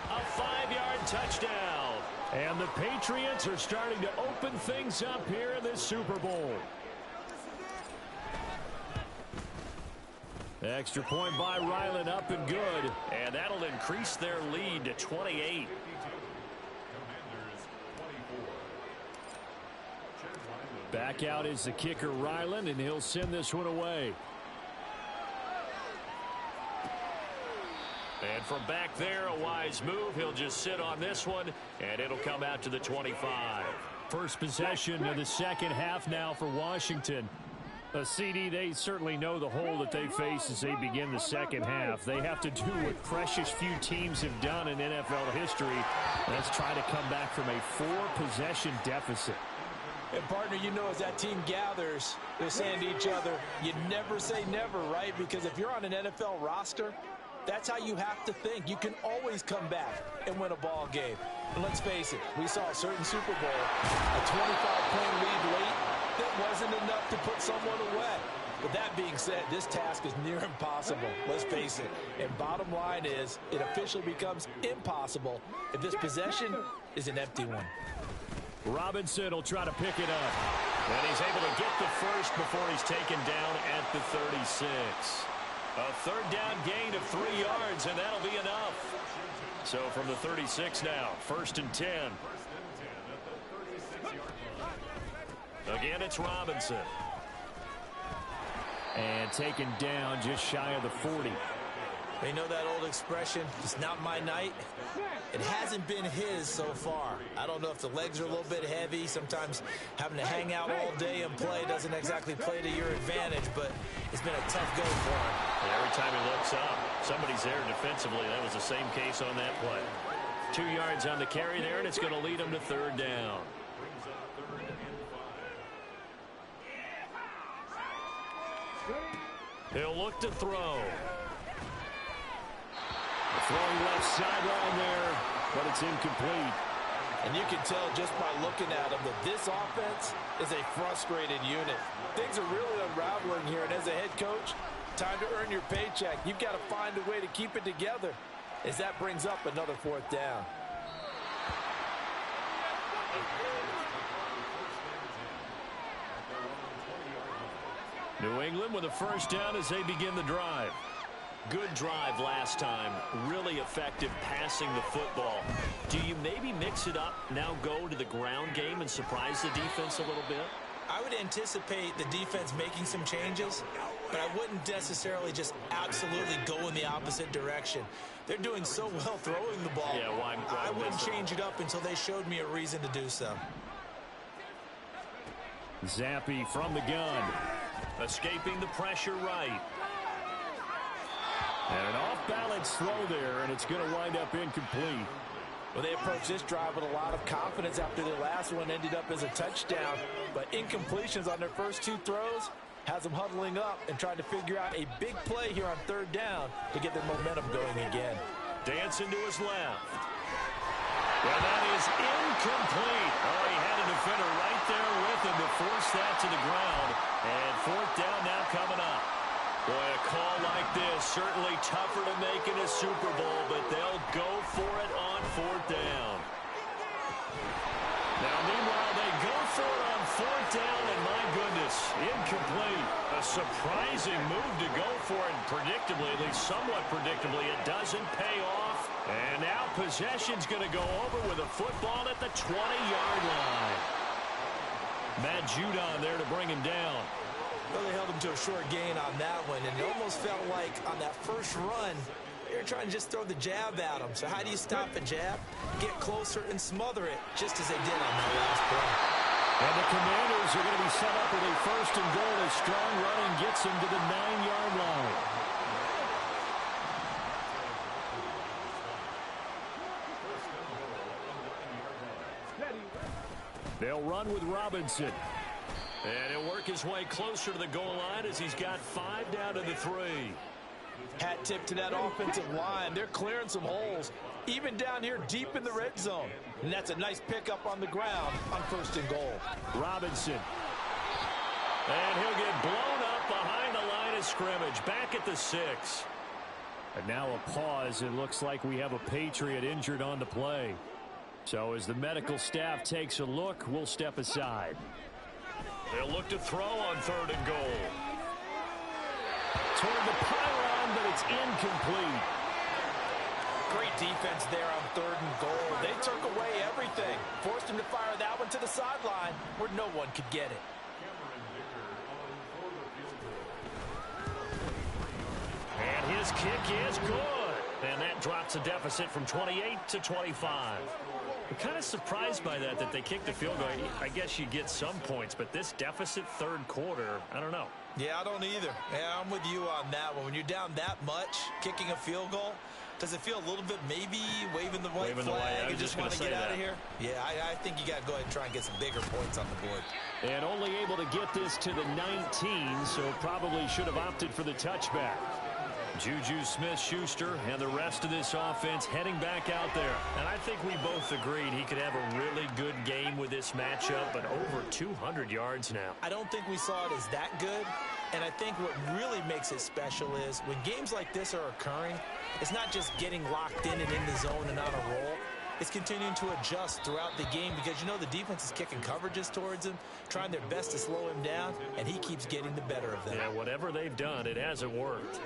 a 5-yard touchdown. And the Patriots are starting to open things up here in this Super Bowl. Extra point by Ryland, up and good. And that'll increase their lead to 28. Back out is the kicker, Ryland, and he'll send this one away. And from back there, a wise move. He'll just sit on this one, and it'll come out to the 25. First possession of the second half now for Washington. CD, they certainly know the hole that they face as they begin the second half. They have to do what precious few teams have done in NFL history. Let's try to come back from a 4-possession deficit. And, partner, you know, as that team gathers, they're saying to each other, you never say never, right? Because if you're on an NFL roster, that's how you have to think. You can always come back and win a ball game. And let's face it, we saw a certain Super Bowl, a 25-point lead late, that wasn't enough to put someone away. But that being said, this task is near impossible. Let's face it. And bottom line is, it officially becomes impossible if this possession is an empty one. Robinson will try to pick it up. And he's able to get the first before he's taken down at the 36. A third down gain of 3 yards, and that'll be enough. So from the 36 now, 1st and 10. Again, it's Robinson. And taken down just shy of the 40. You know that old expression, it's not my night? It hasn't been his so far. I don't know if the legs are a little bit heavy. Sometimes having to hang out all day and play doesn't exactly play to your advantage, but it's been a tough go for him. And every time he looks up, somebody's there defensively. That was the same case on that play. 2 yards on the carry there, and it's going to lead him to 3rd down. He'll look to throw. Throwing left sideline there, but it's incomplete. And you can tell just by looking at him that this offense is a frustrated unit. Things are really unraveling here, and as a head coach, time to earn your paycheck. You've got to find a way to keep it together as that brings up another 4th down. New England with a 1st down as they begin the drive. Good drive last time. Really effective passing the football. Do you maybe mix it up, now go to the ground game and surprise the defense a little bit? I would anticipate the defense making some changes, but I wouldn't necessarily just absolutely go in the opposite direction. They're doing so well throwing the ball. Yeah, why I wouldn't change it up until they showed me a reason to do so. Zappi from the gun. Escaping the pressure right. And an off-balance throw there, and it's going to wind up incomplete. Well, they approached this drive with a lot of confidence after their last one ended up as a touchdown. But incompletions on their first 2 throws has them huddling up and trying to figure out a big play here on 3rd down to get their momentum going again. Dancing to his left. Well, that is incomplete. Oh, he had a defender right there with him to force that to the ground. And 4th down now coming up. Boy, a call like this, certainly tougher to make in a Super Bowl, but they'll go for it on 4th down. Now, meanwhile, they go for it on 4th down, and my goodness, incomplete. A surprising move to go for it, and predictably, at least somewhat predictably, it doesn't pay off. And now possession's going to go over with a football at the 20-yard line. Matt Judon there to bring him down. Well, they held him to a short gain on that one, and it almost felt like on that first run, they were trying to just throw the jab at him. So how do you stop a jab? Get closer and smother it, just as they did on that last play. And the Commanders are going to be set up with a 1st and goal as strong running gets them to the 9-yard line. They'll run with Robinson. And he'll work his way closer to the goal line as he's got 5 down to the 3. Hat tip to that offensive line. They're clearing some holes, even down here deep in the red zone. And that's a nice pickup on the ground on 1st and goal. Robinson. And he'll get blown up behind the line of scrimmage, back at the 6. And now a pause. It looks like we have a Patriot injured on the play. So as the medical staff takes a look, we'll step aside. They'll look to throw on 3rd and goal. Toward the pylon, but it's incomplete. Great defense there on 3rd and goal. They took away everything. Forced him to fire that one to the sideline where no one could get it. And his kick is good. And that drops the deficit from 28 to 25. I'm kind of surprised by that they kicked the field goal. I guess you get some points, but this deficit third quarter, I don't know. Yeah, I don't either. Yeah, I'm with you on that one. When you're down that much, kicking a field goal, does it feel a little bit maybe waving the white flag and just want to get out of here? Yeah, I think you got to go ahead and try and get some bigger points on the board. And only able to get this to the 19, so probably should have opted for the touchback. Juju Smith-Schuster and the rest of this offense heading back out there. And I think we both agreed he could have a really good game with this matchup, but over 200 yards now. I don't think we saw it as that good. And I think what really makes it special is when games like this are occurring, it's not just getting locked in and in the zone and on a roll. It's continuing to adjust throughout the game because, you know, the defense is kicking coverages towards him, trying their best to slow him down, and he keeps getting the better of them. Yeah, whatever they've done, it hasn't worked.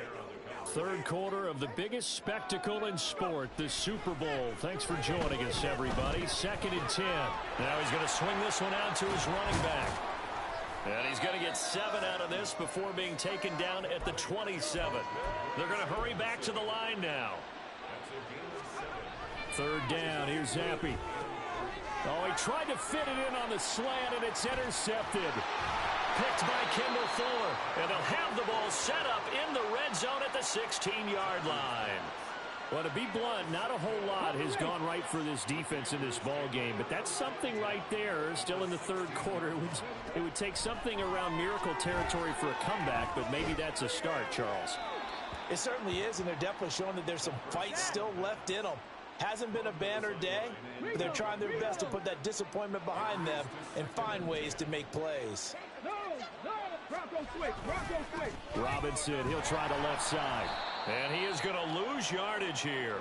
Third quarter of the biggest spectacle in sport, the Super Bowl. Thanks for joining us, everybody. 2nd and 10. Now he's going to swing this one out to his running back. And he's going to get 7 out of this before being taken down at the 27. They're going to hurry back to the line now. Third down, here's Zappe. Oh, he tried to fit it in on the slant, and it's intercepted. Picked by Kendall Fuller. And they'll have the ball set up in the red zone at the 16-yard line. Well, to be blunt, not a whole lot has gone right for this defense in this ball game, but that's something right there. Still in the third quarter, it would take something around miracle territory for a comeback, but maybe that's a start, Charles. It certainly is, and they're definitely showing that there's some fight still left in them. Hasn't been a banner day, but they're trying their best to put that disappointment behind them and find ways to make plays. Robinson, he'll try the left side. And he is going to lose yardage here.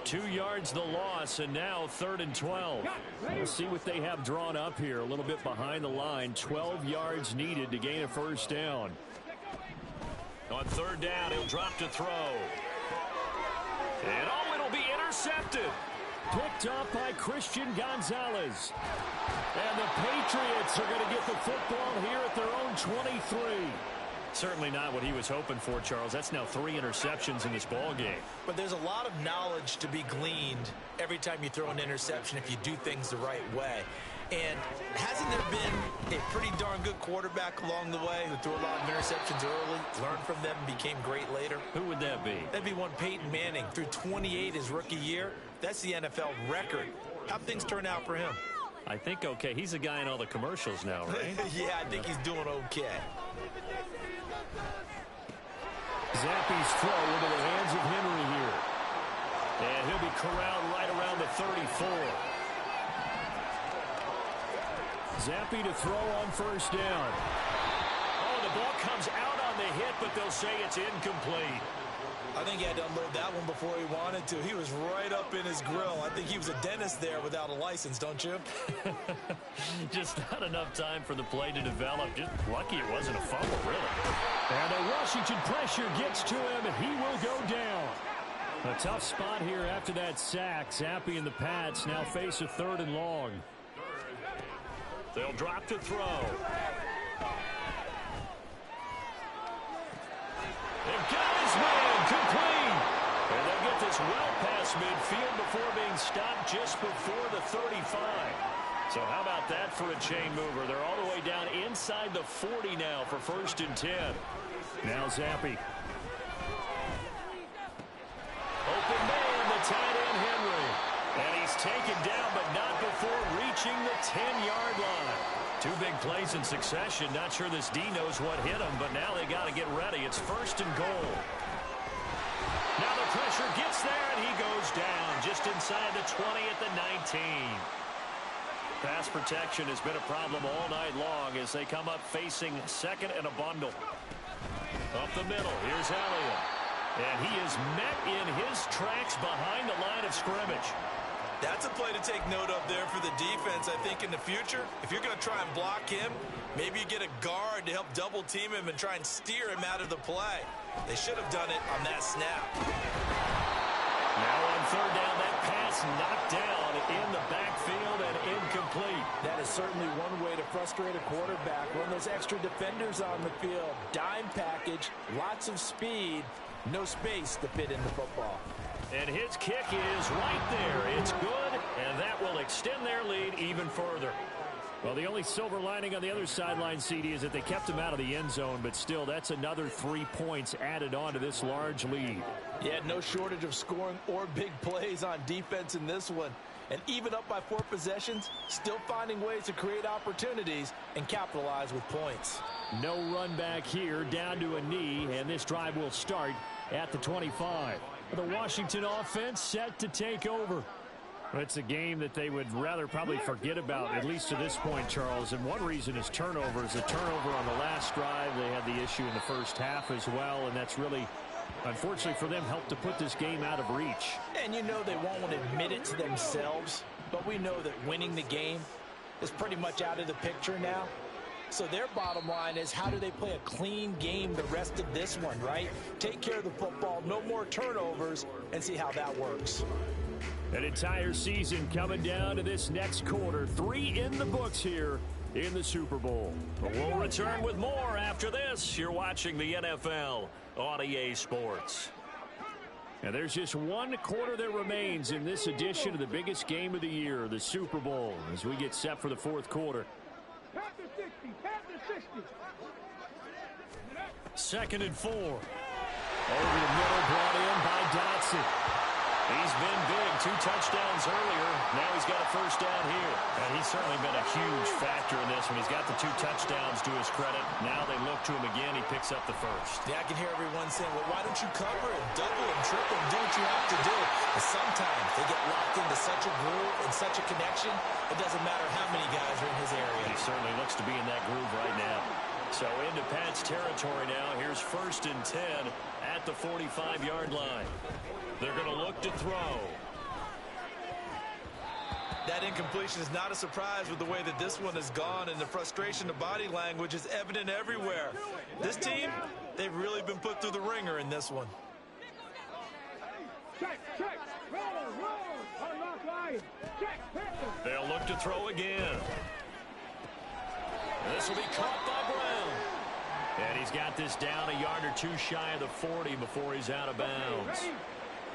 2 yards the loss, and now 3rd and 12. We'll see what they have drawn up here. A little bit behind the line. 12 yards needed to gain a first down. On 3rd down, he'll drop to throw. And oh, it'll be intercepted. Picked up by Christian Gonzalez. And the Patriots are going to get the football here at their own 23. Certainly not what he was hoping for, Charles. That's now 3 interceptions in this ball game. But there's a lot of knowledge to be gleaned every time you throw an interception if you do things the right way. And hasn't there been a pretty darn good quarterback along the way who threw a lot of interceptions early, learned from them, and became great later? Who would that be? That'd be one Peyton Manning. Threw 28 his rookie year. That's the NFL record. How'd things turn out for him? I think okay. He's a guy in all the commercials now, right? Yeah, I think he's doing okay. Zappe's throw into the hands of Henry here. And he'll be corralled right around the 34. Zappe to throw on first down. Oh, the ball comes out on the hit, but they'll say it's incomplete. I think he had to unload that one before he wanted to. He was right up in his grill. I think he was a dentist there without a license, don't you? Just not enough time for the play to develop. Just lucky it wasn't a fumble, really. And the Washington pressure gets to him, and he will go down. A tough spot here after that sack. Zappe and the Pats now face a 3rd and long. They'll drop to throw. They've got his man complete. And they'll get this well past midfield before being stopped just before the 35. So how about that for a chain mover? They're all the way down inside the 40 now for 1st and 10. Now Zappe. Open man, the tight end Henry. And he's taken down, but not before reaching the 10-yard line. 2 big plays in succession. Not sure this D knows what hit him, but now they got to get ready. It's 1st and goal. Now the pressure gets there, and he goes down just inside the 20 at the 19. Pass protection has been a problem all night long as they come up facing 2nd and a bundle. Up the middle, here's Elliott. And he is met in his tracks behind the line of scrimmage. That's a play to take note of there for the defense. I think in the future, if you're going to try and block him, maybe you get a guard to help double team him and try and steer him out of the play. They should have done it on that snap. Now on 3rd down, that pass knocked down in the backfield and incomplete. That is certainly one way to frustrate a quarterback. Run those extra defenders on the field. Dime package, lots of speed, no space to fit in the football. And his kick is right there. It's good, and And that will extend their lead even further. Well, the only silver lining on the other sideline, CD, is that they kept him out of the end zone, but still, that's another 3 points added on to this large lead. Yeah, no shortage of scoring or big plays on defense in this one. And even up by 4 possessions, still finding ways to create opportunities and capitalize with points. No run back here, down to a knee, and this drive will start at the 25. The Washington offense set to take over. It's a game that they would rather probably forget about, at least to this point, Charles. And one reason is turnovers. A turnover on the last drive. They had the issue in the first half as well, and that's really, unfortunately for them, helped to put this game out of reach. And you know they won't admit it to themselves, but we know that winning the game is pretty much out of the picture now. So their bottom line is, how do they play a clean game the rest of this one, right? Take care of the football, no more turnovers, and see how that works. An entire season coming down to this next quarter. 3 in the books here in the Super Bowl. We'll return with more after this. You're watching the NFL on EA Sports. And there's just 1 quarter that remains in this edition of the biggest game of the year, the Super Bowl, as we get set for the 4th quarter. 2nd and 4. Over the middle, brought in by Dotson. He's been big. 2 touchdowns earlier. Now he's got a first down here. And he's certainly been a huge factor in this one. He's got the 2 touchdowns to his credit. Now they look to him again. He picks up the first. Yeah, I can hear everyone saying, well, why don't you cover him, double him, triple him, do what you have to do. But sometimes they get locked into such a groove and such a connection, it doesn't matter how many guys are in his area. He certainly looks to be in that groove right now. So into Pat's territory now. Here's 1st and 10 at the 45-yard line. They're going to look to throw. That incompletion is not a surprise with the way that this one has gone, and the frustration of body language is evident everywhere. This team, they've really been put through the ringer in this one. They'll look to throw again. This will be caught by Brown. And he's got this down a yard or 2 shy of the 40 before he's out of bounds.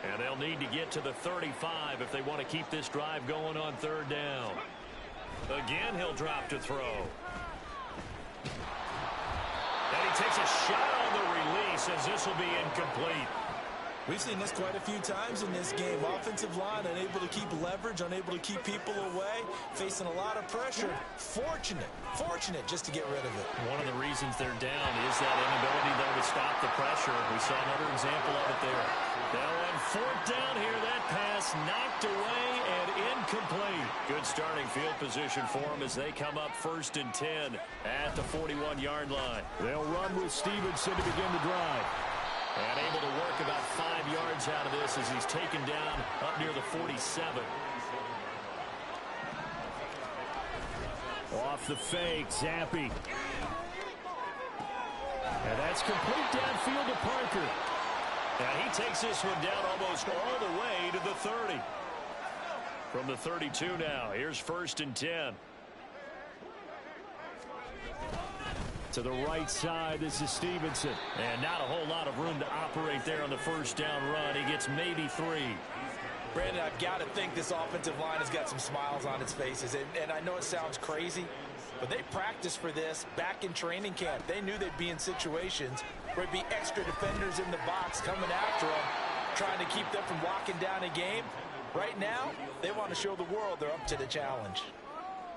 And they'll need to get to the 35 if they want to keep this drive going on 3rd down. Again, he'll drop to throw. And he takes a shot on the release as this will be incomplete. We've seen this quite a few times in this game. Offensive line unable to keep leverage, unable to keep people away, facing a lot of pressure. Fortunate just to get rid of it. One of the reasons they're down is that inability, though, to stop the pressure. We saw another example of it there. Now on 4th down here, that pass knocked away and incomplete. Good starting field position for them as they come up 1st and 10 at the 41-yard line. They'll run with Stevenson to begin the drive. And able to work about 5 yards out of this as he's taken down up near the 47. Off the fake, Zappi. And that's complete downfield to Parker. And he takes this one down almost all the way to the 30. From the 32 now, here's 1st and 10. To the right side, this is Stevenson. And not a whole lot of room to operate there on the 1st down run. He gets maybe 3. Brandon, I've got to think this offensive line has got some smiles on its faces. And I know it sounds crazy, but they practiced for this back in training camp. They knew they'd be in situations where it'd be extra defenders in the box coming after them, trying to keep them from locking down a game. Right now, they want to show the world they're up to the challenge.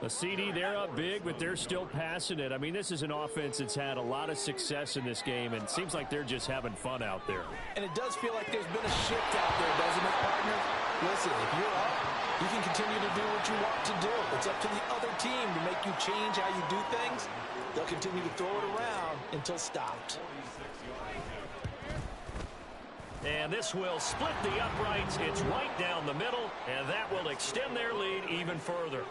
A CD, they're up big, but they're still passing it. I mean, this is an offense that's had a lot of success in this game, and it seems like they're just having fun out there. And it does feel like there's been a shift out there, doesn't it, partner? Listen, if you're up, you can continue to do what you want to do. It's up to the other team to make you change how you do things. They'll continue to throw it around until stopped. And this will split the uprights. It's right down the middle, and that will extend their lead even further.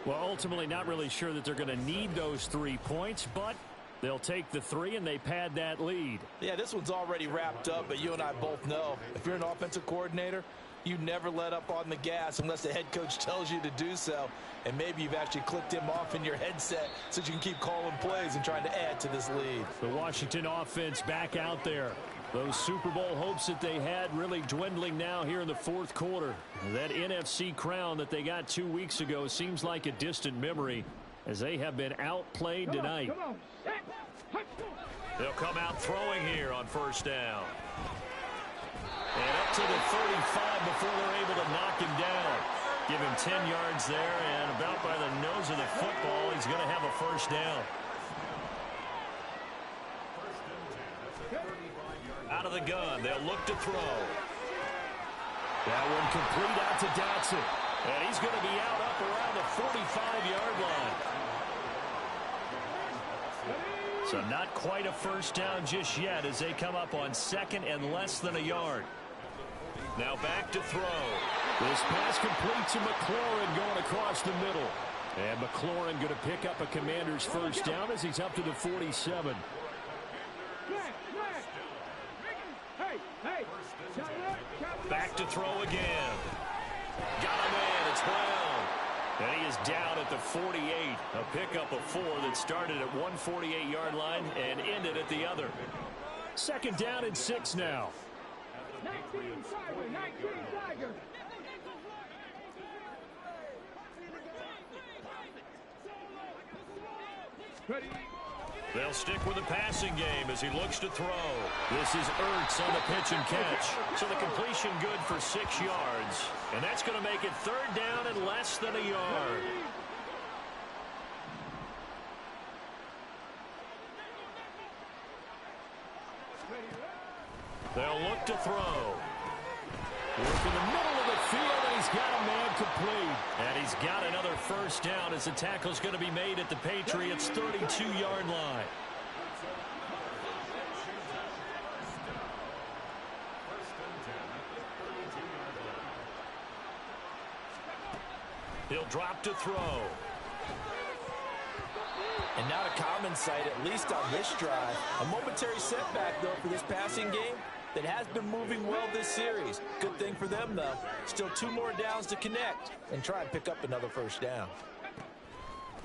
Well, ultimately, not really sure that they're going to need those 3 points, but they'll take the 3 and they pad that lead. Yeah, this one's already wrapped up, but you and I both know if you're an offensive coordinator, you never let up on the gas unless the head coach tells you to do so. And maybe you've actually clicked him off in your headset so you can keep calling plays and trying to add to this lead. The Washington offense back out there. Those Super Bowl hopes that they had really dwindling now here in the fourth quarter. That NFC crown that they got 2 weeks ago seems like a distant memory as they have been outplayed tonight. Come on. They'll come out throwing here on first down. And up to the 35 before they're able to knock him down. Give him 10 yards there, and about by the nose of the football, he's going to have a first down. Out of the gun, they'll look to throw. That one complete out to Dotson. And he's going to be out up around the 45-yard line. So not quite a first down just yet as they come up on second and less than a yard. Now back to throw. This pass complete to McLaurin going across the middle. And McLaurin going to pick up a Commanders first down as he's up to the 47. Back to throw again. Got him in. It's Brown. And he is down at the 48. A pickup of 4 that started at one 48-yard line and ended at the other. Second down and 6 now. 19 Tiger. Ready. They'll stick with the passing game as he looks to throw. This is Ertz on the pitch and catch. So the completion good for 6 yards. And that's going to make it third down and less than a yard. They'll look to throw. Work in the middle of the field, and he's got a man complete. And he's got another first down as the tackle's going to be made at the Patriots' 32-yard line. He'll drop to throw. And not a common sight, at least on this drive. A momentary setback, though, for this passing game that has been moving well this series. Good thing for them, though. Still 2 more downs to connect and try and pick up another first down.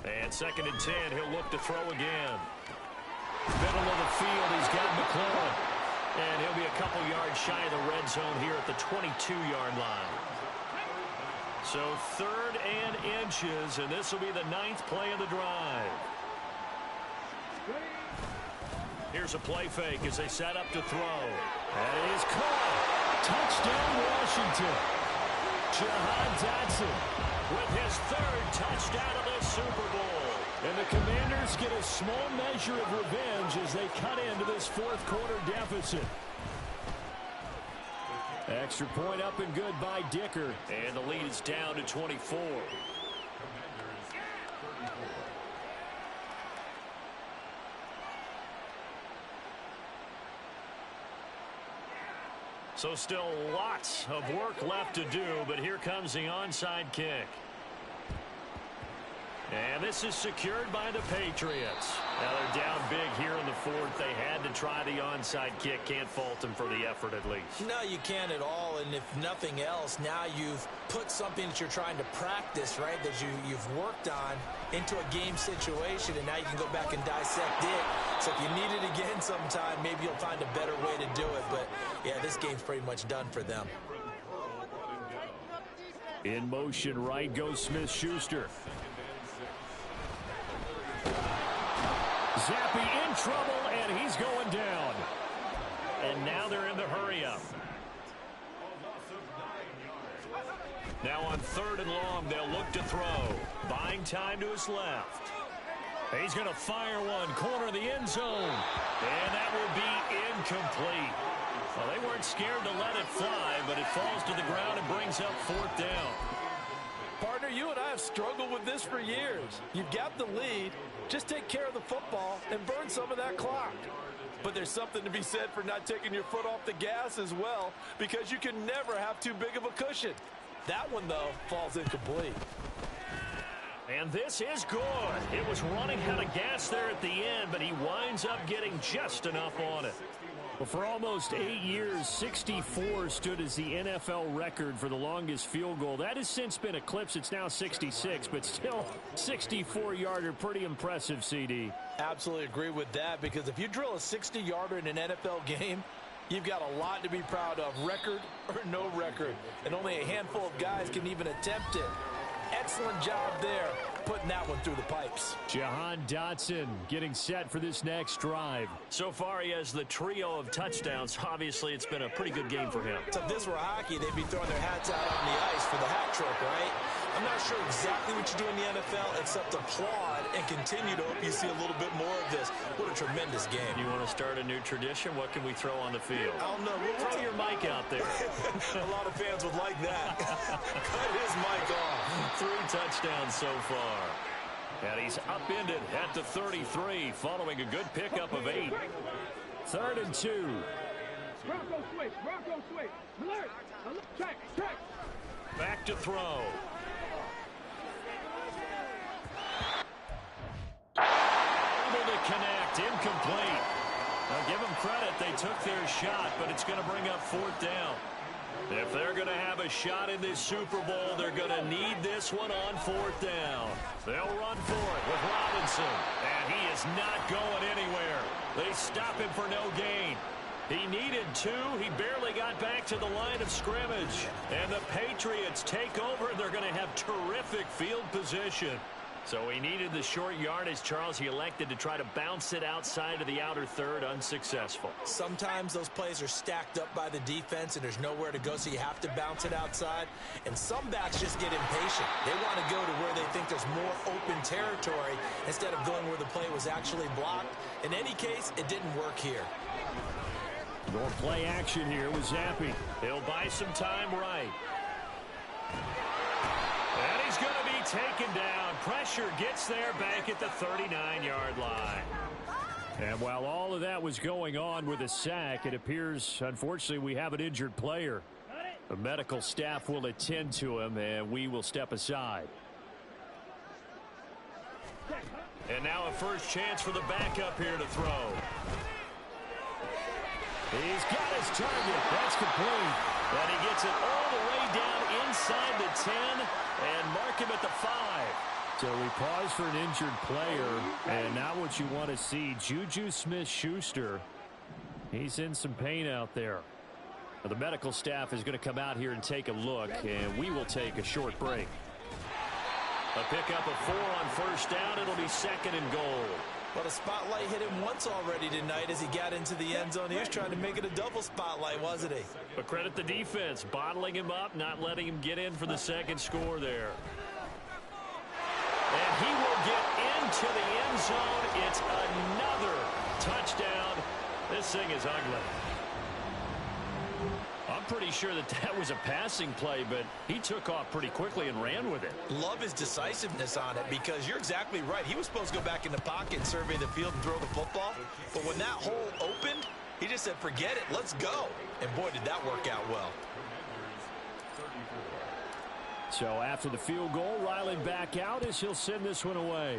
And second and 10, he'll look to throw again. Middle of the field, he's got McLaurin. And he'll be a couple yards shy of the red zone here at the 22-yard line. So third and inches, and this will be the 9th play of the drive. Here's a play fake as they set up to throw. That is caught. Touchdown, Washington. Jahan Dotson With his 3rd touchdown of the Super Bowl. And the Commanders get a small measure of revenge as they cut into this 4th quarter deficit. Extra point up and good by Dicker. And the lead is down to 24. So still lots of work left to do, but here comes the onside kick. And this is secured by the Patriots. Now they're down big here in the 4th. They had to try the onside kick. Can't fault them for the effort at least. No, you can't at all. And if nothing else, now you've put something that you're trying to practice, right, that you've worked on into a game situation, and now you can go back and dissect it. So if you need it again sometime, maybe you'll find a better way to do it. But, yeah, this game's pretty much done for them. In motion, right goes Smith-Schuster. Zappe in trouble, and he's going down. And now they're in the hurry-up. Now on 3rd and long, they'll look to throw. Buying time to his left. He's going to fire one, corner of the end zone. And that will be incomplete. Well, they weren't scared to let it fly, but it falls to the ground and brings up 4th down. Partner, you and I have struggled with this for years. You've got the lead. Just take care of the football and burn some of that clock. But there's something to be said for not taking your foot off the gas as well, because you can never have too big of a cushion. That one, though, falls incomplete. And this is good. It was running out of gas there at the end, but he winds up getting just enough on it. Well, for almost 8 years, 64 stood as the NFL record for the longest field goal. That has since been eclipsed. It's now 66, but still 64-yarder. Pretty impressive, CD. Absolutely agree with that, because if you drill a 60-yarder in an NFL game, You've got a lot to be proud of, record or no record. And only a handful of guys can even attempt it. Excellent job there, putting that one through the pipes. Jahan Dotson getting set for this next drive. So far, he has the trio of touchdowns. Obviously, it's been a pretty good game for him. So if this were hockey, they'd be throwing their hats out on the ice for the hat trick, right? I'm not sure exactly what you do in the NFL except applaud and continue to hope you see a little bit more of this. What a tremendous game. You want to start a new tradition? What can we throw on the field? I don't know. Throw your mic out there. A lot of fans would like that. Cut his mic off. 3 touchdowns so far. And he's upended at the 33 following a good pickup of 8. 3rd and 2. Bronco switch. Bronco switch. Alert. Alert. Check. Back to throw. Able to connect. Incomplete. Now give them credit. They took their shot, but it's going to bring up 4th down. If they're going to have a shot in this Super Bowl, they're going to need this one on 4th down. They'll run for it with Robinson. And he is not going anywhere. They stop him for no gain. He needed 2. He barely got back to the line of scrimmage. And the Patriots take over. They're going to have terrific field position. So he needed the short yardage, Charles. He elected to try to bounce it outside of the outer third, unsuccessful. Sometimes those plays are stacked up by the defense and there's nowhere to go, so you have to bounce it outside. And some backs just get impatient. They want to go to where they think there's more open territory instead of going where the play was actually blocked. In any case, it didn't work here. More play action here with Zappi. He'll buy some time right. And he's going to be taken down. Pressure gets there back at the 39-yard line. And while all of that was going on with a sack, it appears, unfortunately, we have an injured player. The medical staff will attend to him, and we will step aside. And now a first chance for the backup here to throw. He's got his target. That's complete. And he gets it all the way down inside the 10 and mark him at the 5. So we pause for an injured player, and now what you want to see, Juju Smith-Schuster. He's in some pain out there. Now, the medical staff is going to come out here and take a look, and we will take a short break. A pickup of 4 on first down. It'll be 2nd and goal. Well, the spotlight hit him once already tonight as he got into the end zone. He was trying to make it a double spotlight, wasn't he? But credit the defense, bottling him up, not letting him get in for the second score there. And he will get into the end zone. It's another touchdown. This thing is ugly. I'm pretty sure that was a passing play, but he took off pretty quickly and ran with it. Love his decisiveness on it because you're exactly right. He was supposed to go back in the pocket and survey the field and throw the football. But when that hole opened, he just said, forget it, let's go. And boy, did that work out well. So after the field goal, Riley back out as he'll send this one away.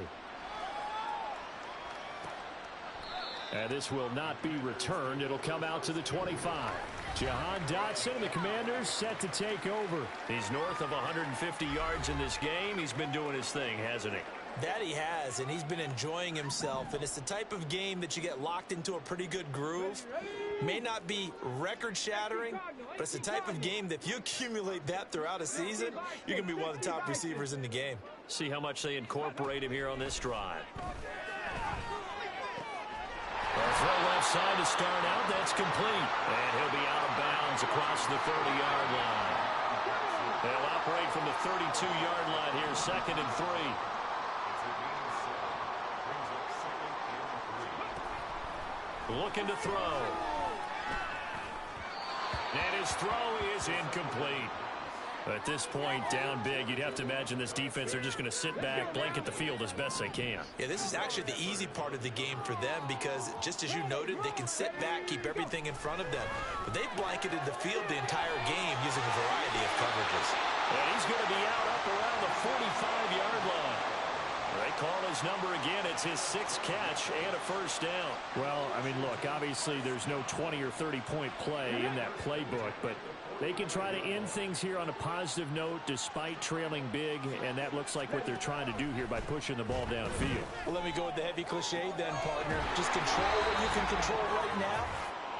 And this will not be returned. It'll come out to the 25. Jahan Dotson and the Commanders set to take over. He's north of 150 yards in this game. He's been doing his thing, hasn't he? That he has, and he's been enjoying himself. And it's the type of game that you get locked into a pretty good groove. May not be record-shattering, but it's the type of game that if you accumulate that throughout a season, you're going to be one of the top receivers in the game. See how much they incorporate him here on this drive. Throw left side to start out. That's complete. And he'll be out of bounds across the 30-yard line. They'll operate from the 32-yard line here, 2nd and 3. Looking to throw. And his throw is incomplete. At this point, down big, you'd have to imagine this defense are just going to sit back, blanket the field as best they can. Yeah, this is actually the easy part of the game for them because, just as you noted, they can sit back, keep everything in front of them. But they've blanketed the field the entire game using a variety of coverages. And he's going to be out up around the 45-yard line. They call his number again. It's his 6th catch and a first down. Well, I mean, look, obviously there's no 20 or 30-point play in that playbook, but they can try to end things here on a positive note despite trailing big, and that looks like what they're trying to do here by pushing the ball downfield. Well, let me go with the heavy cliche then, partner. Just control what you can control right now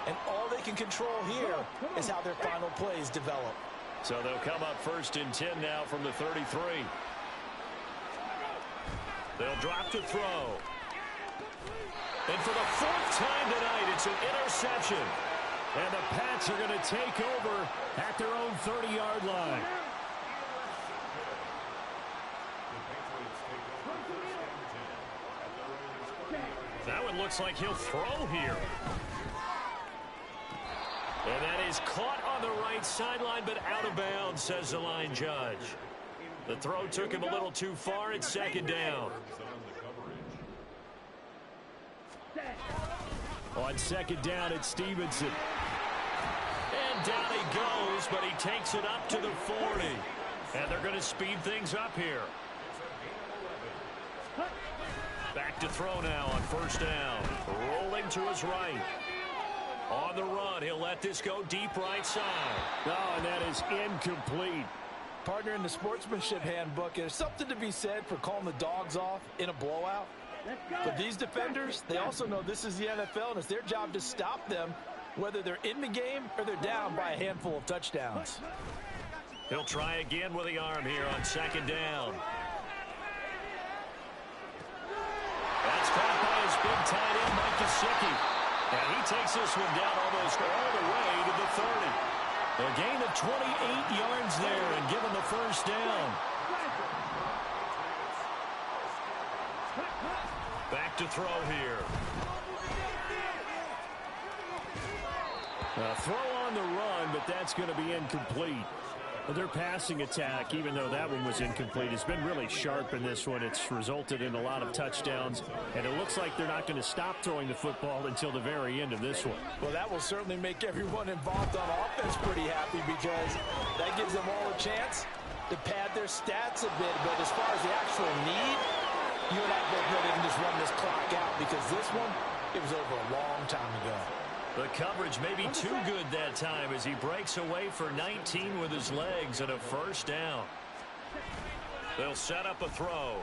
And all they can control here is how their final plays develop. So they'll come up 1st and 10 now from the 33. They'll drop to throw. And for the 4th time tonight, it's an interception. And the Pats are going to take over at their own 30-yard line. That one looks like he'll throw here. And that is caught on the right sideline, but out of bounds, says the line judge. The throw took him a little too far. It's 2nd down. On 2nd down, it's Stevenson. And down he goes, but he takes it up to the 40. And they're going to speed things up here. Back to throw now on 1st down. Rolling to his right. On the run, he'll let this go deep right side. Oh, and that is incomplete. Partner, in the sportsmanship handbook, there's something to be said for calling the dogs off in a blowout. But these defenders, they also know this is the NFL, and it's their job to stop them, whether they're in the game or they're down by a handful of touchdowns. He'll try again with the arm here on 2nd down. That's caught by his big tight end, Mike Gesicki. And he takes this one down almost all the way to the 30. A gain of 28 yards there and given the 1st down. Back to throw here. A throw on the run, but that's going to be incomplete. Their passing attack, even though that one was incomplete, has been really sharp in this one. It's resulted in a lot of touchdowns, and it looks like they're not going to stop throwing the football until the very end of this one. Well, that will certainly make everyone involved on offense pretty happy, because that gives them all a chance to pad their stats a bit. But as far as the actual need, you and I both know they can just run this clock out, because this one, it was over a long time ago. The coverage may be too good that time as he breaks away for 19 with his legs and a 1st down. They'll set up a throw.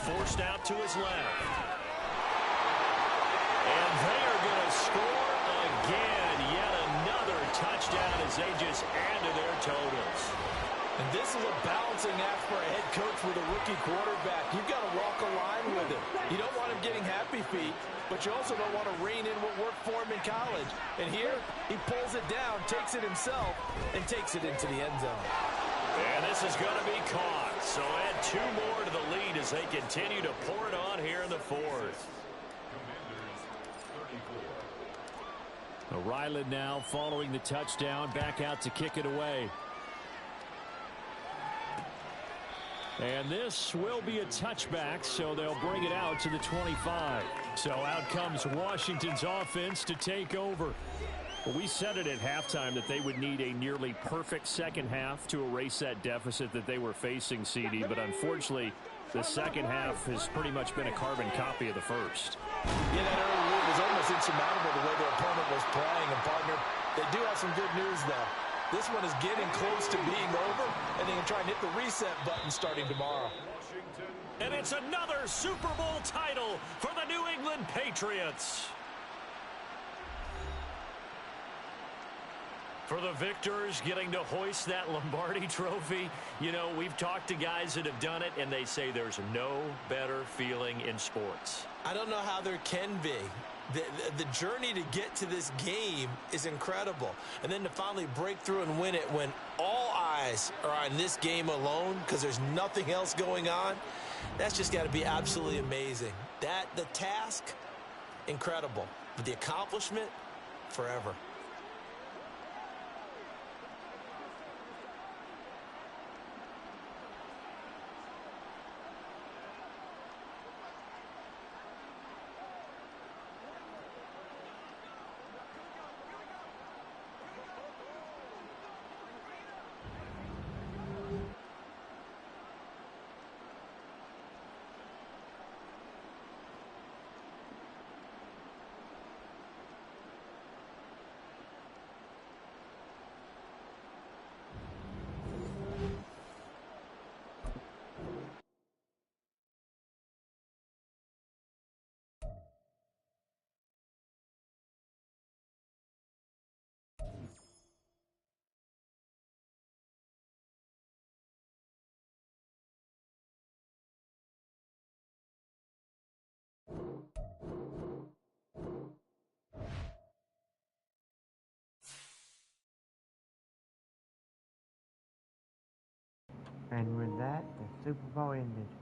Forced out to his left. And they are going to score again. Yet another touchdown as they just add to their totals. And this is a balancing act for a head coach with a rookie quarterback. You've got to walk a line with him. You don't want him getting happy feet, but you also don't want to rein in what worked for him in college. And here, he pulls it down, takes it himself, and takes it into the end zone. And this is going to be caught. So add 2 more to the lead as they continue to pour it on here in the 4th. Ryland now following the touchdown, back out to kick it away. And this will be a touchback, so they'll bring it out to the 25. So out comes Washington's offense to take over. Well, we said it at halftime that they would need a nearly perfect second half to erase that deficit that they were facing, CD. But unfortunately, the second half has pretty much been a carbon copy of the first. Yeah, that early lead was almost insurmountable the way their opponent was playing. And, partner, they do have some good news, though. This one is getting close to being over, and they can try and hit the reset button starting tomorrow. And it's another Super Bowl title for the New England Patriots. For the victors getting to hoist that Lombardi trophy, you know, we've talked to guys that have done it, and they say there's no better feeling in sports. I don't know how there can be. The journey to get to this game is incredible. And then to finally break through and win it when all eyes are on this game alone because there's nothing else going on, that's just got to be absolutely amazing. The task, incredible. But the accomplishment, forever. And with that, the Super Bowl ended.